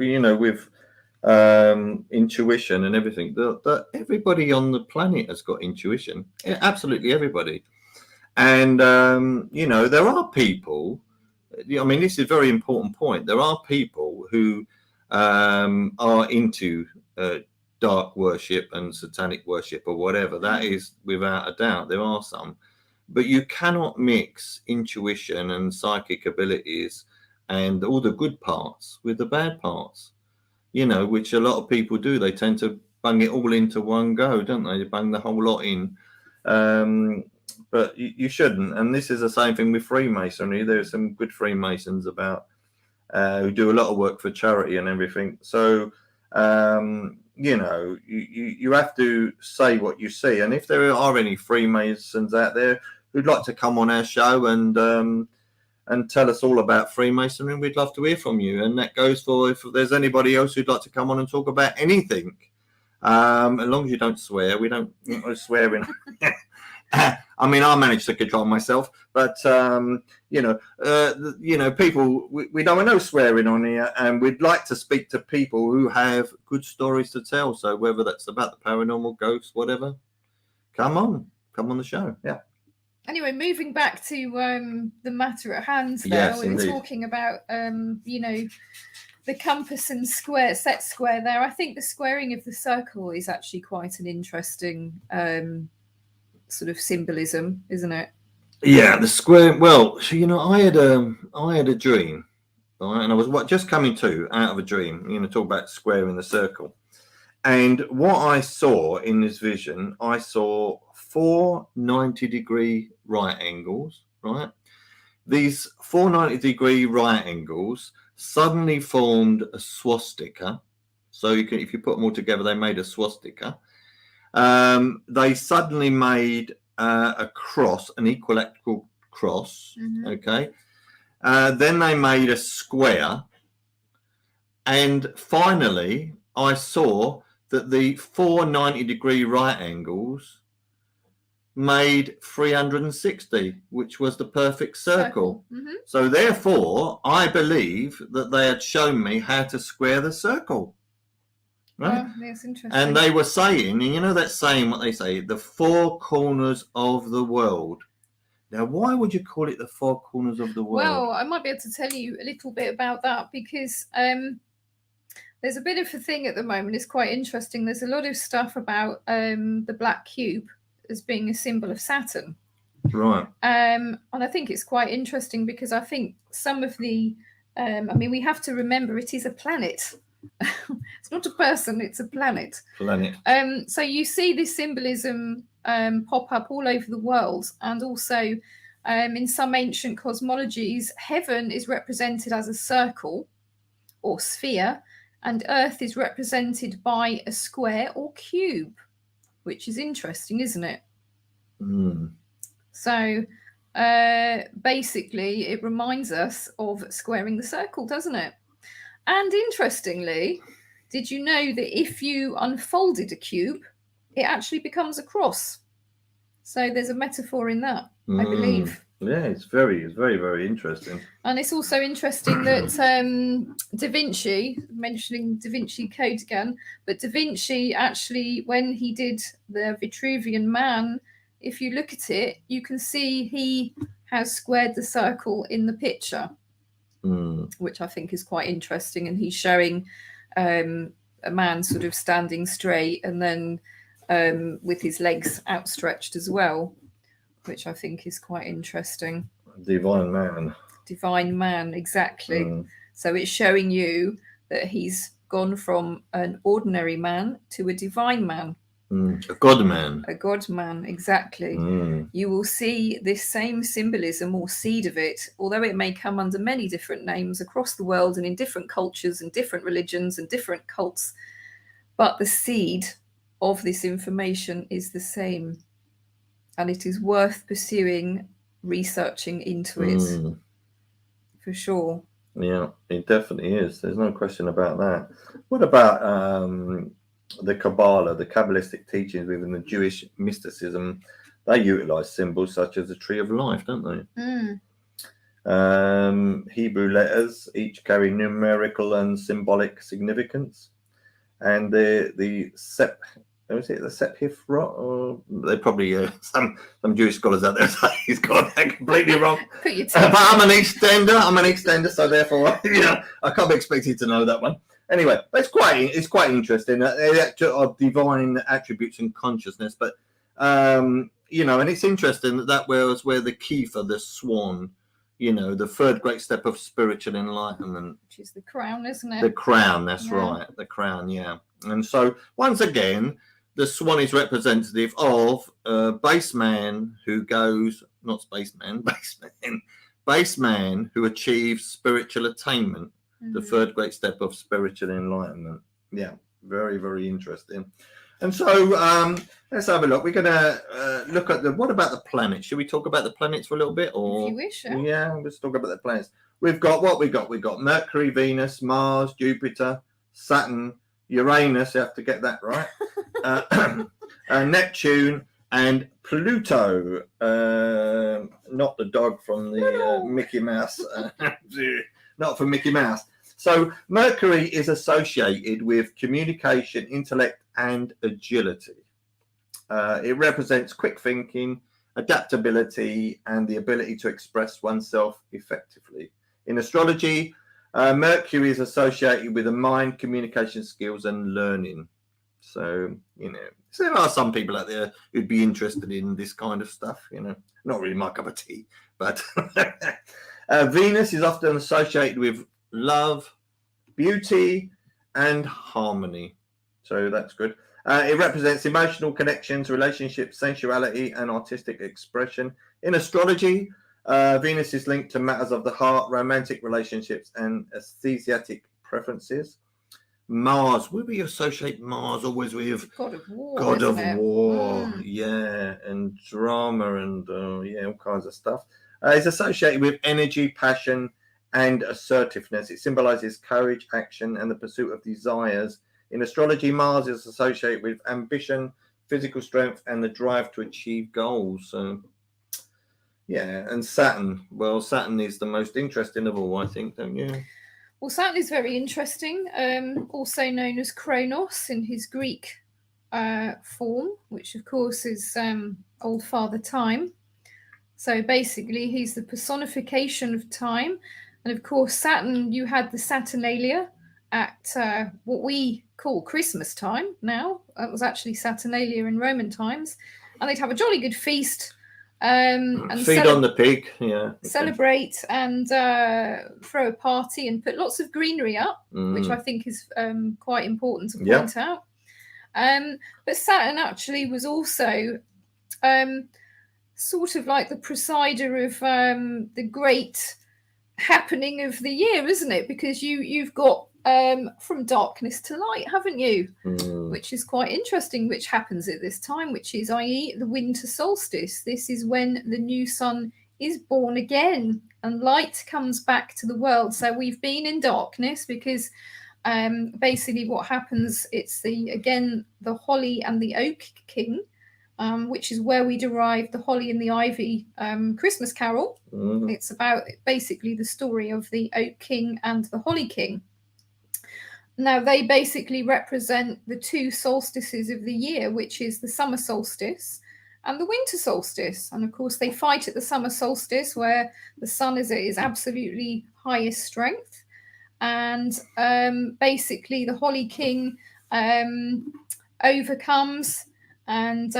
intuition and everything. That everybody on the planet has got intuition. Absolutely everybody. And there are people. I mean, this is a very important point. There are people who are into dark worship and satanic worship or whatever. That is without a doubt. There are some, but you cannot mix intuition and psychic abilities and all the good parts with the bad parts, which a lot of people do. They tend to bung it all into one go, don't they? They bung the whole lot in. But you shouldn't. And this is the same thing with Freemasonry. There's some good Freemasons about who do a lot of work for charity and everything. So, you know, you have to say what you see. And if there are any Freemasons out there who'd like to come on our show and tell us all about Freemasonry, we'd love to hear from you. And that goes for if there's anybody else who'd like to come on and talk about anything. As long as you don't swear, we don't swear in. I mean, I managed to control myself, but you know, people, we don't want no swearing on here, and we'd like to speak to people who have good stories to tell. So whether that's about the paranormal, ghosts, whatever, come on the show. Yeah. Anyway, moving back to the matter at hand there, Yes, we were indeed. talking about you know, the compass and set square there. I think the squaring of the circle is actually quite an interesting sort of symbolism, isn't it? Yeah, the square. Well, so, you know, I had a dream, right? And I was just coming out of a dream. You know, talk about squaring the circle. And what I saw in this vision, I saw 4 90-degree right angles, right? These 4 90-degree right angles suddenly formed a swastika. So you can, if you put them all together, they made a swastika. They suddenly made a cross, an equilateral cross. Mm-hmm. Okay. Then they made a square. And finally, I saw that the 4 90-degree right angles made 360, which was the perfect circle. Mm-hmm. So therefore, I believe that they had shown me how to square the circle. Right? Oh, that's interesting. And they were saying, you know that saying, what they say, the 4 corners of the world. Now, why would you call it the 4 corners of the world? Well, I might be able to tell you a little bit about that, because there's a bit of a thing at the moment. It's quite interesting. There's a lot of stuff about the black cube as being a symbol of Saturn. Right. And I think it's quite interesting because I think some of the, I mean, we have to remember it is a planet. It's not a person, it's a planet. Planet. So you see this symbolism pop up all over the world, and also in some ancient cosmologies, heaven is represented as a circle or sphere, and Earth is represented by a square or cube, which is interesting, isn't it? Mm. So basically, it reminds us of squaring the circle, doesn't it? And interestingly, did you know that if you unfolded a cube, it actually becomes a cross? So there's a metaphor in that, I believe. Yeah, it's very, very interesting. And it's also interesting that Da Vinci, mentioning Da Vinci Code again, but Da Vinci actually, when he did the Vitruvian Man, if you look at it, you can see he has squared the circle in the picture. Which I think is quite interesting, and he's showing a man sort of standing straight and then with his legs outstretched as well, which I think is quite interesting. Divine man, exactly. So it's showing you that he's gone from an ordinary man to a divine man. A god man. A god man, exactly. You will see this same symbolism or seed of it, although it may come under many different names across the world and in different cultures and different religions and different cults. But the seed of this information is the same. And it is worth pursuing, researching into it. For sure. Yeah, it definitely is. There's no question about that. What about the Kabbalah, the Kabbalistic teachings within the Jewish mysticism? They utilize symbols such as the tree of life, don't they? Hebrew letters each carry numerical and symbolic significance, and the Sephirot, or they probably some Jewish scholars out there say he's got that completely wrong. But I'm an Easterner, so therefore, I can't be expected to know that one. Anyway, it's quite interesting. Of divine attributes and consciousness, but and it's interesting that was where the key for the swan, the third great step of spiritual enlightenment, which is the crown, isn't it? The crown, that's right, the crown, yeah. And so once again, the swan is representative of a base man who goes, not spaceman, base man who achieves spiritual attainment, the third great step of spiritual enlightenment. Yeah, very, very interesting. And so let's have a look. We're going to look at what about the planets? Should we talk about the planets for a little bit? Or if you wish, yeah, let's talk about the planets. We've got what we got. We've got Mercury, Venus, Mars, Jupiter, Saturn, Uranus. You have to get that right. Neptune and Pluto. Not the dog from the Mickey Mouse. Not from Mickey Mouse. So Mercury is associated with communication, intellect, and agility. It represents quick thinking, adaptability, and the ability to express oneself effectively. In astrology, Mercury is associated with the mind, communication skills, and learning. So, so there are some people out there who'd be interested in this kind of stuff, not really my cup of tea, but Venus is often associated with love, beauty, and harmony. So that's good. It represents emotional connections, relationships, sensuality, and artistic expression. In astrology, Venus is linked to matters of the heart, romantic relationships, and aesthetic preferences. Mars, would we associate Mars always with God of War? God of War, yeah, and drama and all kinds of stuff. It's associated with energy, passion, and assertiveness. It symbolizes courage, action, and the pursuit of desires. In astrology, Mars is associated with ambition, physical strength, and the drive to achieve goals. So, yeah, and Saturn. Well, Saturn is the most interesting of all, I think, don't you? Well, Saturn is very interesting, also known as Kronos in his Greek form, which of course is Old Father Time. So basically, he's the personification of time. And of course, Saturn, you had the Saturnalia at what we call Christmas time now. It was actually Saturnalia in Roman times. And they'd have a jolly good feast. And feed on the pig, yeah. Celebrate and throw a party and put lots of greenery up, which I think is quite important to point out. But Saturn actually was also sort of like the presider of the great happening of the year, isn't it? Because you've got from darkness to light, haven't you? Which is quite interesting, which happens at this time, which is, i.e., the winter solstice. This is when the new sun is born again and light comes back to the world. So we've been in darkness because basically what happens, it's the holly and the oak king, which is where we derive the holly and the ivy Christmas carol. It's about basically the story of the oak king and the holly king. Now, they basically represent the two solstices of the year, which is the summer solstice and the winter solstice. And of course, they fight at the summer solstice where the sun is at its absolutely highest strength. And basically, the holly king overcomes and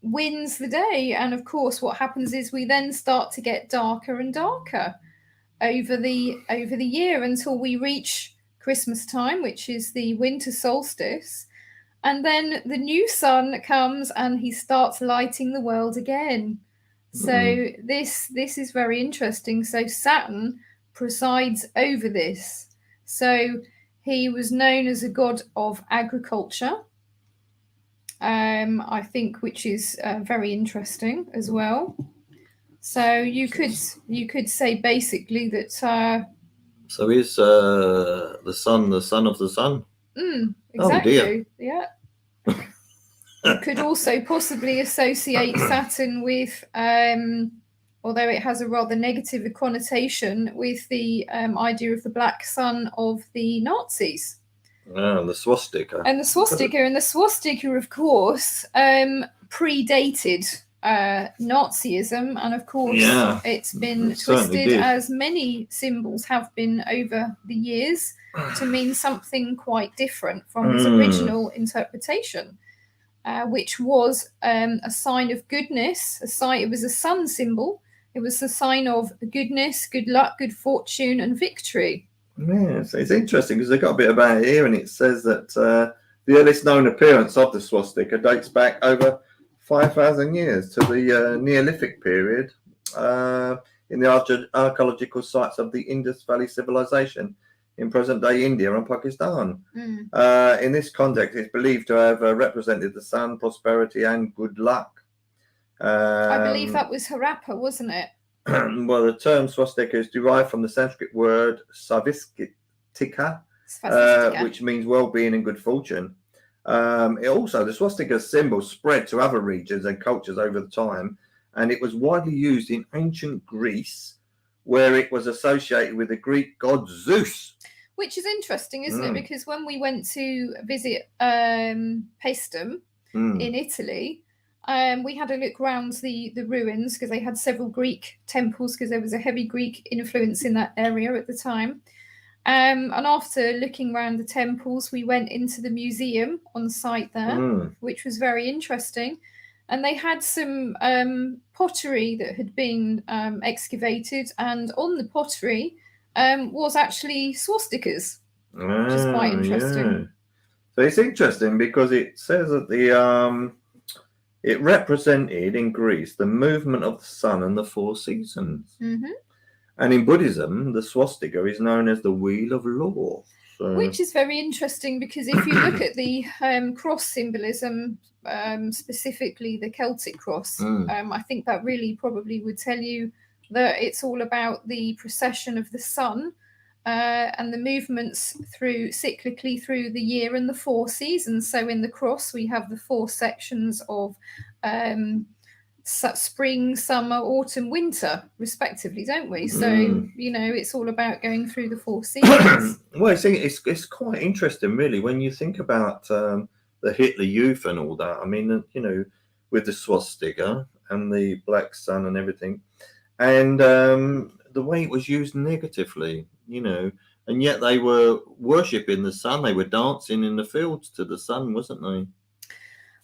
wins the day. And of course, what happens is we then start to get darker and darker over the year until we reach Christmas time, which is the winter solstice, and then the new sun comes and he starts lighting the world again. So this is very interesting. So Saturn presides over this. So he was known as a god of agriculture, I think, which is very interesting as well. So you could say basically that. So is the sun of the sun? Exactly. Oh dear. Yeah. You could also possibly associate Saturn with, although it has a rather negative connotation, with the idea of the black sun of the Nazis. Oh, the swastika. And the swastika, of course, predated Nazism, and of course it's been twisted, as many symbols have been over the years, to mean something quite different from its original interpretation, which was a sign of goodness. It was a sun symbol. It was a sign of goodness, good luck, good fortune, and victory. Yeah, so it's interesting because they got a bit about it here, and it says that The earliest known appearance of the swastika dates back over 5,000 years to the Neolithic period in the archaeological sites of the Indus Valley Civilization in present-day India and Pakistan. In this context, it's believed to have represented the sun, prosperity, and good luck. I believe that was Harappa, wasn't it? Well, the term swastika is derived from the Sanskrit word svastitika, which means well-being and good fortune. The swastika symbol spread to other regions and cultures over the time, and it was widely used in ancient Greece, where it was associated with the Greek god Zeus. Which is interesting, isn't it? Because when we went to visit Paestum in Italy, we had a look around the ruins because they had several Greek temples because there was a heavy Greek influence in that area at the time. And after looking around the temples, we went into the museum on site there, which was very interesting. And they had some pottery that had been excavated, and on the pottery was actually swastikas, which is quite interesting. Yeah. So it's interesting because it says that it represented in Greece the movement of the sun and the four seasons. And in Buddhism, the swastika is known as the wheel of law. So... Which is very interesting because if you look at the cross symbolism, specifically the Celtic cross, I think that really probably would tell you that it's all about the precession of the sun and the movements cyclically through the year and the four seasons. So in the cross, we have the four sections of spring, summer, autumn, winter, respectively, don't we? So, it's all about going through the four seasons. Well, it's quite interesting, really, when you think about the Hitler Youth and all that. I mean, with the swastika and the black sun and everything, and the way it was used negatively, and yet they were worshipping the sun. They were dancing in the fields to the sun, wasn't they?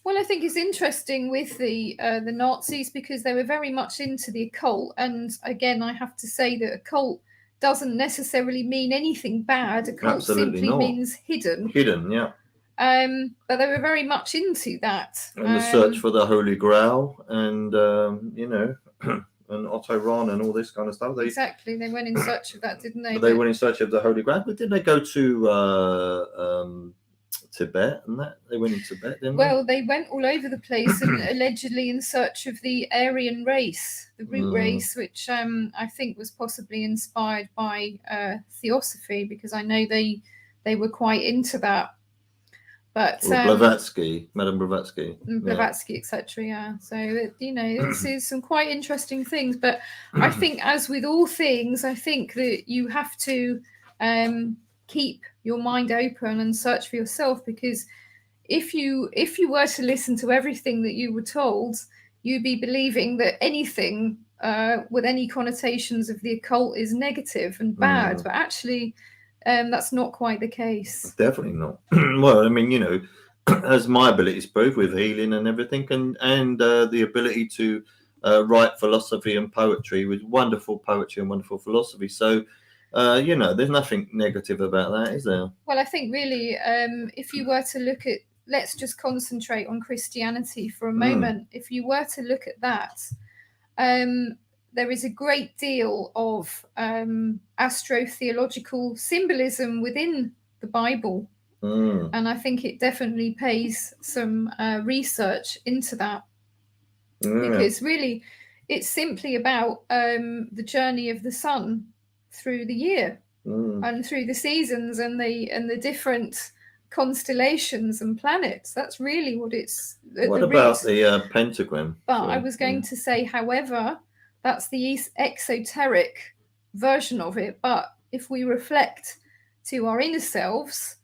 Well, I think it's interesting with the Nazis because they were very much into the occult. And again, I have to say that occult doesn't necessarily mean anything bad. Occult simply means hidden. Hidden, yeah. But they were very much into that. And the search for the Holy Grail and, and Otto Rahn and all this kind of stuff. Exactly. They went in search of that, didn't they? They went in search of the Holy Grail. But did they go to... Tibet and that? They went in Tibet, didn't they? Well, they went all over the place and allegedly in search of the Aryan race, the root race, which I think was possibly inspired by Theosophy, because I know they were quite into that. But Blavatsky, Madame Blavatsky. Blavatsky, etc. Yeah. So, this is some quite interesting things. But I think, as with all things, I think that you have to keep your mind open and search for yourself, because if you were to listen to everything that you were told, you'd be believing that anything with any connotations of the occult is negative and bad, but actually that's not quite the case. Definitely not. Well, I mean, as my abilities prove with healing and everything, and the ability to write philosophy and poetry with wonderful poetry and wonderful philosophy, so there's nothing negative about that, is there? Well, I think really, if you were to look at, let's just concentrate on Christianity for a moment. If you were to look at that, there is a great deal of astrotheological symbolism within the Bible. And I think it definitely pays some research into that. Because really, it's simply about the journey of the sun through the year and through the seasons and the different constellations and planets. That's really what it's. What about the pentagram? But I was going to say, however, that's the exoteric version of it. But if we reflect to our inner selves,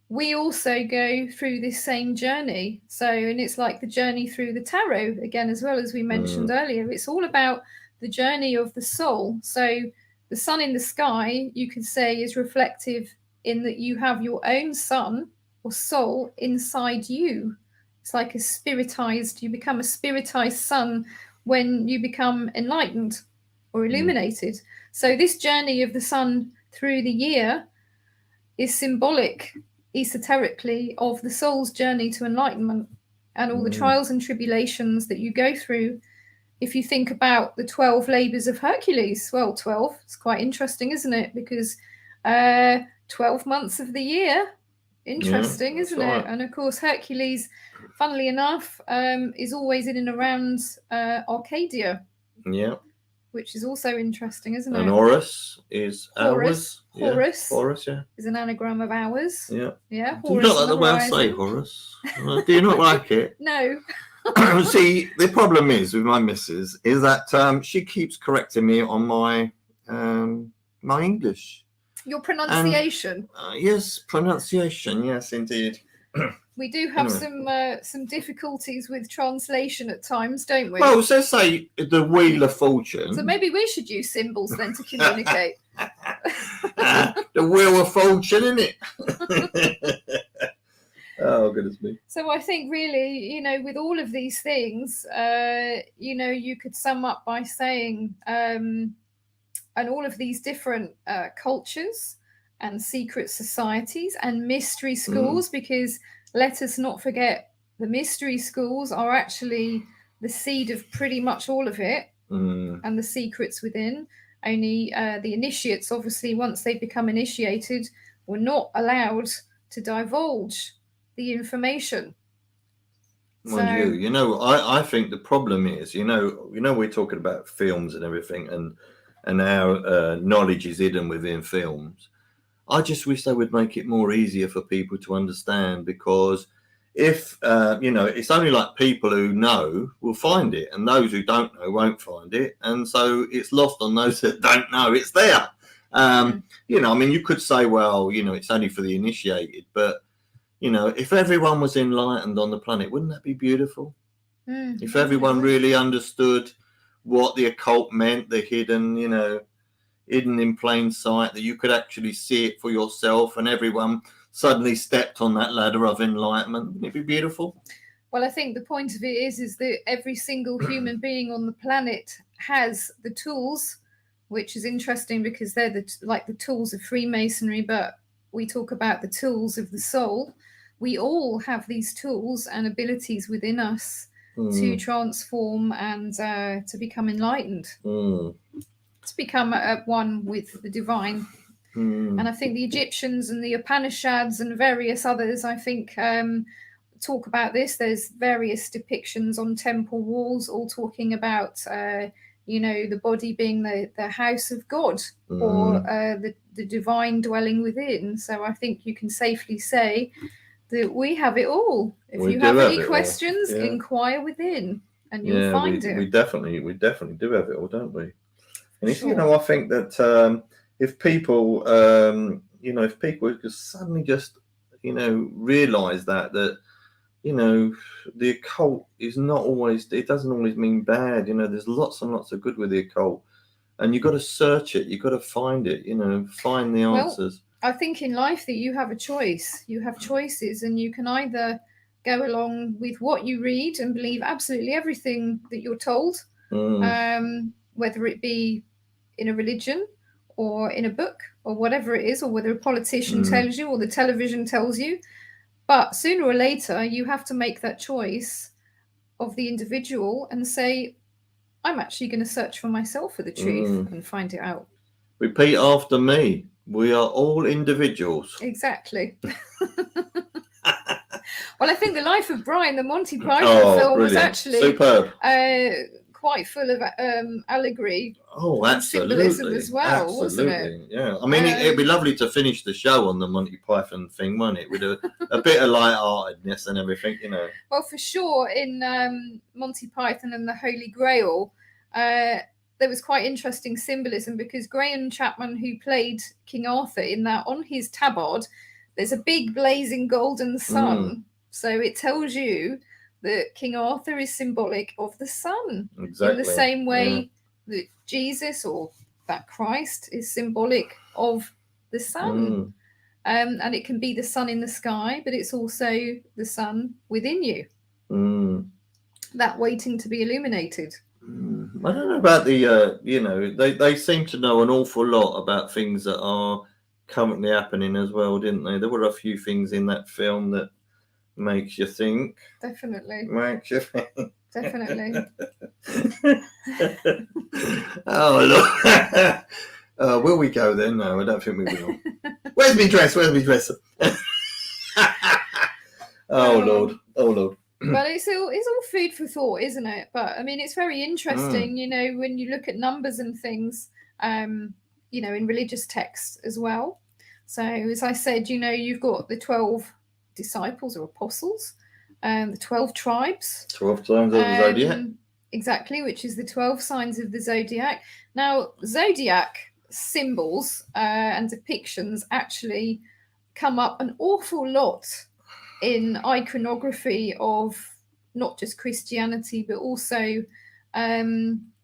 we also go through this same journey. And it's like the journey through the tarot again, as well as we mentioned earlier. It's all about the journey of the soul. So the sun in the sky, you could say, is reflective in that you have your own sun or soul inside you. It's like you become a spiritized sun when you become enlightened or illuminated. So this journey of the sun through the year is symbolic esoterically of the soul's journey to enlightenment and all the trials and tribulations that you go through. If you think about the 12 labors of Hercules, well, 12, it's quite interesting, isn't it? Because 12 months of the year, interesting, isn't it? And of course, Hercules, funnily enough, is always in and around Arcadia. Yeah. Which is also interesting, isn't it? And Horus is Horus. hours. Horus. Yeah. Horus, yeah. Is an anagram of hours. Yeah. Yeah. Do you not like the way I say Horus? Do you not like it? No. See, the problem is with my missus is that she keeps correcting me on my my English. Your pronunciation. And, yes, pronunciation. Yes, indeed. We do have some difficulties with translation at times, don't we? Well, so say the Wheel of Fortune. So maybe we should use symbols then to communicate. The Wheel of Fortune, isn't it? Oh, goodness me. So I think really, with all of these things, you could sum up by saying, and all of these different cultures and secret societies and mystery schools, because let us not forget the mystery schools are actually the seed of pretty much all of it, and the secrets within. Only the initiates, obviously, once they become initiated, were not allowed to divulge the information. Mind you, I think the problem is, we're talking about films and everything, and our knowledge is hidden within films. I just wish they would make it more easier for people to understand, because if, it's only like people who know will find it, and those who don't know won't find it. And so it's lost on those that don't know it's there. You could say, well, it's only for the initiated, but, if everyone was enlightened on the planet, wouldn't that be beautiful? If everyone really understood what the occult meant, the hidden, hidden in plain sight, that you could actually see it for yourself, and everyone suddenly stepped on that ladder of enlightenment. Wouldn't it be beautiful? Well, I think the point of it is that every single human being on the planet has the tools, which is interesting because they're the tools of Freemasonry, but we talk about the tools of the soul. We all have these tools and abilities within us to transform and to become enlightened. To become at one with the divine. And I think the Egyptians and the Upanishads and various others, I think, talk about this. There's various depictions on temple walls all talking about, the body being the house of God, or the divine dwelling within. So I think you can safely say that we have it all. If you have any questions, inquire within and you'll find it. We definitely do have it all, don't we? And I think that if people, if people just suddenly realize that the occult is not always, it doesn't always mean bad. There's lots and lots of good with the occult, and you've got to search it. You've got to find it, find the answers. I think in life that you have a choice. You have choices, and you can either go along with what you read and believe absolutely everything that you're told, whether it be in a religion or in a book or whatever it is, or whether a politician tells you or the television tells you. But sooner or later, you have to make that choice of the individual and say, I'm actually going to search for myself for the truth and find it out. Repeat after me. We are all individuals. Exactly. Well, I think The Life of Brian, the Monty Python film, was actually superb. Quite full of allegory. Oh, absolutely. Symbolism as well, absolutely. Wasn't it? Yeah. I mean, it'd be lovely to finish the show on the Monty Python thing, wouldn't it? With a bit of light-heartedness and everything, Well, for sure, in Monty Python and the Holy Grail, there was quite interesting symbolism, because Graham Chapman, who played King Arthur in that, on his tabard, there's a big blazing golden sun. So it tells you that King Arthur is symbolic of the sun. Exactly. In the same way that Jesus, or that Christ, is symbolic of the sun. And it can be the sun in the sky, but it's also the sun within you. That waiting to be illuminated. I don't know about the, they seem to know an awful lot about things that are currently happening as well, didn't they? There were a few things in that film that makes you think. Definitely. Makes you think. Definitely. Oh, look. Will we go then? No, I don't think we will. Where's my dress? Where's my dress? Oh, Lord. Oh, Lord. But it's all food for thought, isn't it? But I mean, it's very interesting, you know, when you look at numbers and things, you know, in religious texts as well. So as I said, you know, you've got the 12 disciples or apostles, the 12 tribes. 12 signs of the zodiac. Exactly, which is the 12 signs of the zodiac. Now, zodiac symbols and depictions actually come up an awful lot in iconography of not just Christianity, but also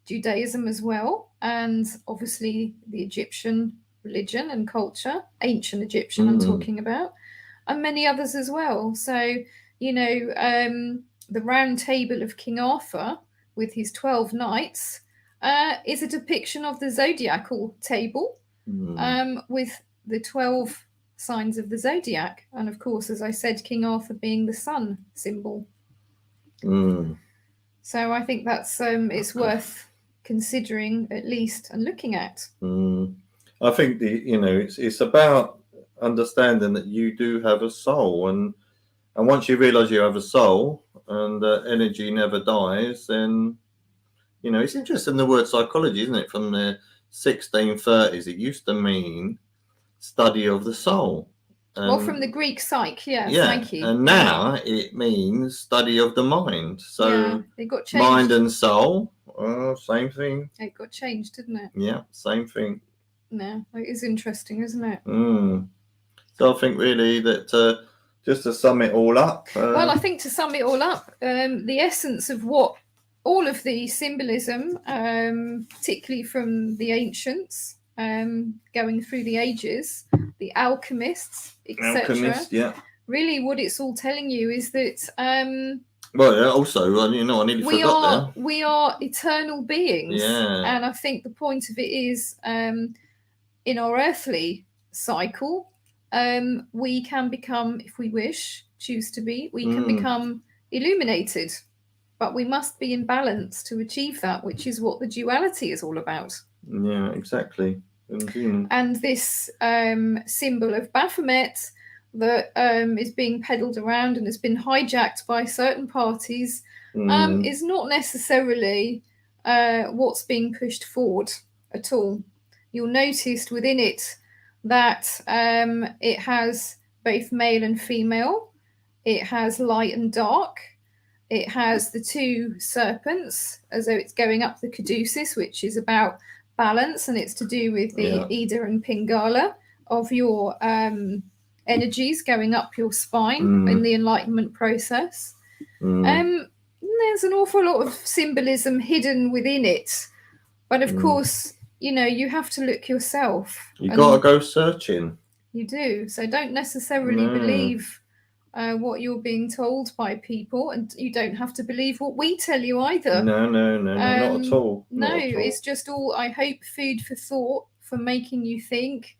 Judaism as well, and obviously the Egyptian religion and culture, ancient Egyptian I'm talking about, and many others as well. So, you know, the round table of King Arthur with his 12 knights is a depiction of the zodiacal table with the 12 signs of the zodiac, and of course, as I said, King Arthur being the sun symbol. So I think that's it's worth considering at least and looking at. I think it's about understanding that you do have a soul, and once you realize you have a soul and energy never dies, then it's interesting, the word psychology, isn't it? From the 1630s, it used to mean study of the soul. Well, from the Greek psyche, yeah, psyche. And now it means study of the mind. So it got changed. Mind and soul, same thing. It got changed, didn't it? Yeah, same thing. No, it is interesting, isn't it? So I think really that just to sum it all up. Well, I think to sum it all up, the essence of what all of the symbolism, particularly from the ancients, going through the ages, the alchemists, etc. Really, what it's all telling you is that. Well, also, I nearly forgot there. We are eternal beings, yeah. And I think the point of it is, in our earthly cycle, we can become, if we choose to be, we can become illuminated. But we must be in balance to achieve that, which is what the duality is all about. Yeah, exactly. And this symbol of Baphomet that is being peddled around and has been hijacked by certain parties is not necessarily what's being pushed forward at all. You'll notice within it that it has both male and female. It has light and dark. It has the two serpents, as though it's going up the caduceus, which is about balance, and it's to do with the Ida and Pingala of your energies going up your spine in the enlightenment process. There's an awful lot of symbolism hidden within it, but of course, you have to look yourself. You gotta go searching. You do. So don't necessarily believe what you're being told by people, and you don't have to believe what we tell you either. No, not at all. It's just all, I hope, food for thought, for making you think.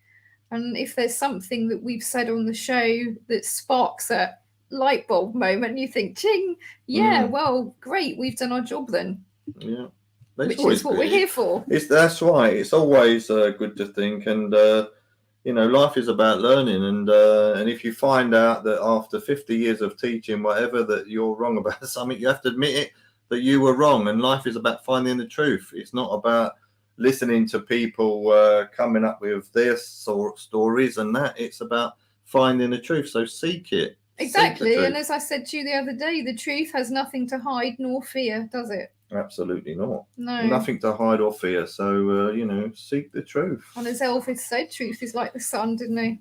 And if there's something that we've said on the show that sparks a light bulb moment, you think, ching, well, great, we've done our job then. Yeah. Which is what we're here for. That's right. It's always good to think, and life is about learning, and if you find out that after 50 years of teaching whatever that you're wrong about something, you have to admit it, that you were wrong. And life is about finding the truth. It's not about listening to people coming up with their stories and that. It's about finding the truth. So seek it. Exactly. And as I said to you the other day, the truth has nothing to hide nor fear, does it? Absolutely not. No. Nothing to hide or fear. So, seek the truth. And as Elvis said, truth is like the sun, didn't he?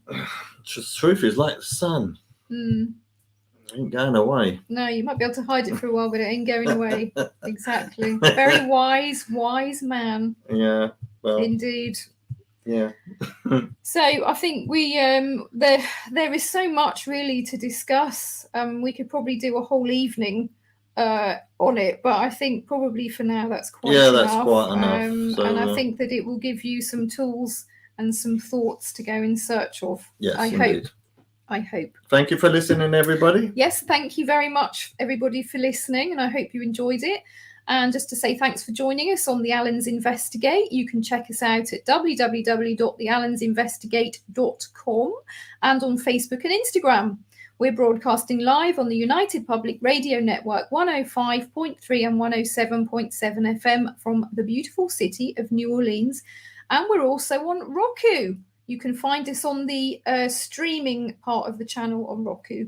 Truth is like the sun. Ain't going away. No, you might be able to hide it for a while, but it ain't going away. Exactly. Very wise man. Yeah. Well. Indeed. Yeah. So I think we there is so much really to discuss. We could probably do a whole evening on it, but I think probably for now that's quite enough. That's quite enough. And I think that it will give you some tools and some thoughts to go in search of. Yes, I indeed. hope. Thank you for listening, everybody. Yes, thank you very much, everybody, for listening, and I hope you enjoyed it. And just to say thanks for joining us on the Allens Investigate. You can check us out at www.theallensinvestigate.com and on Facebook and Instagram. We're broadcasting live on the United Public Radio Network 105.3 and 107.7 FM from the beautiful city of New Orleans. And we're also on Roku. You can find us on the streaming part of the channel on Roku.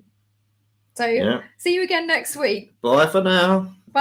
So see you again next week. Bye for now.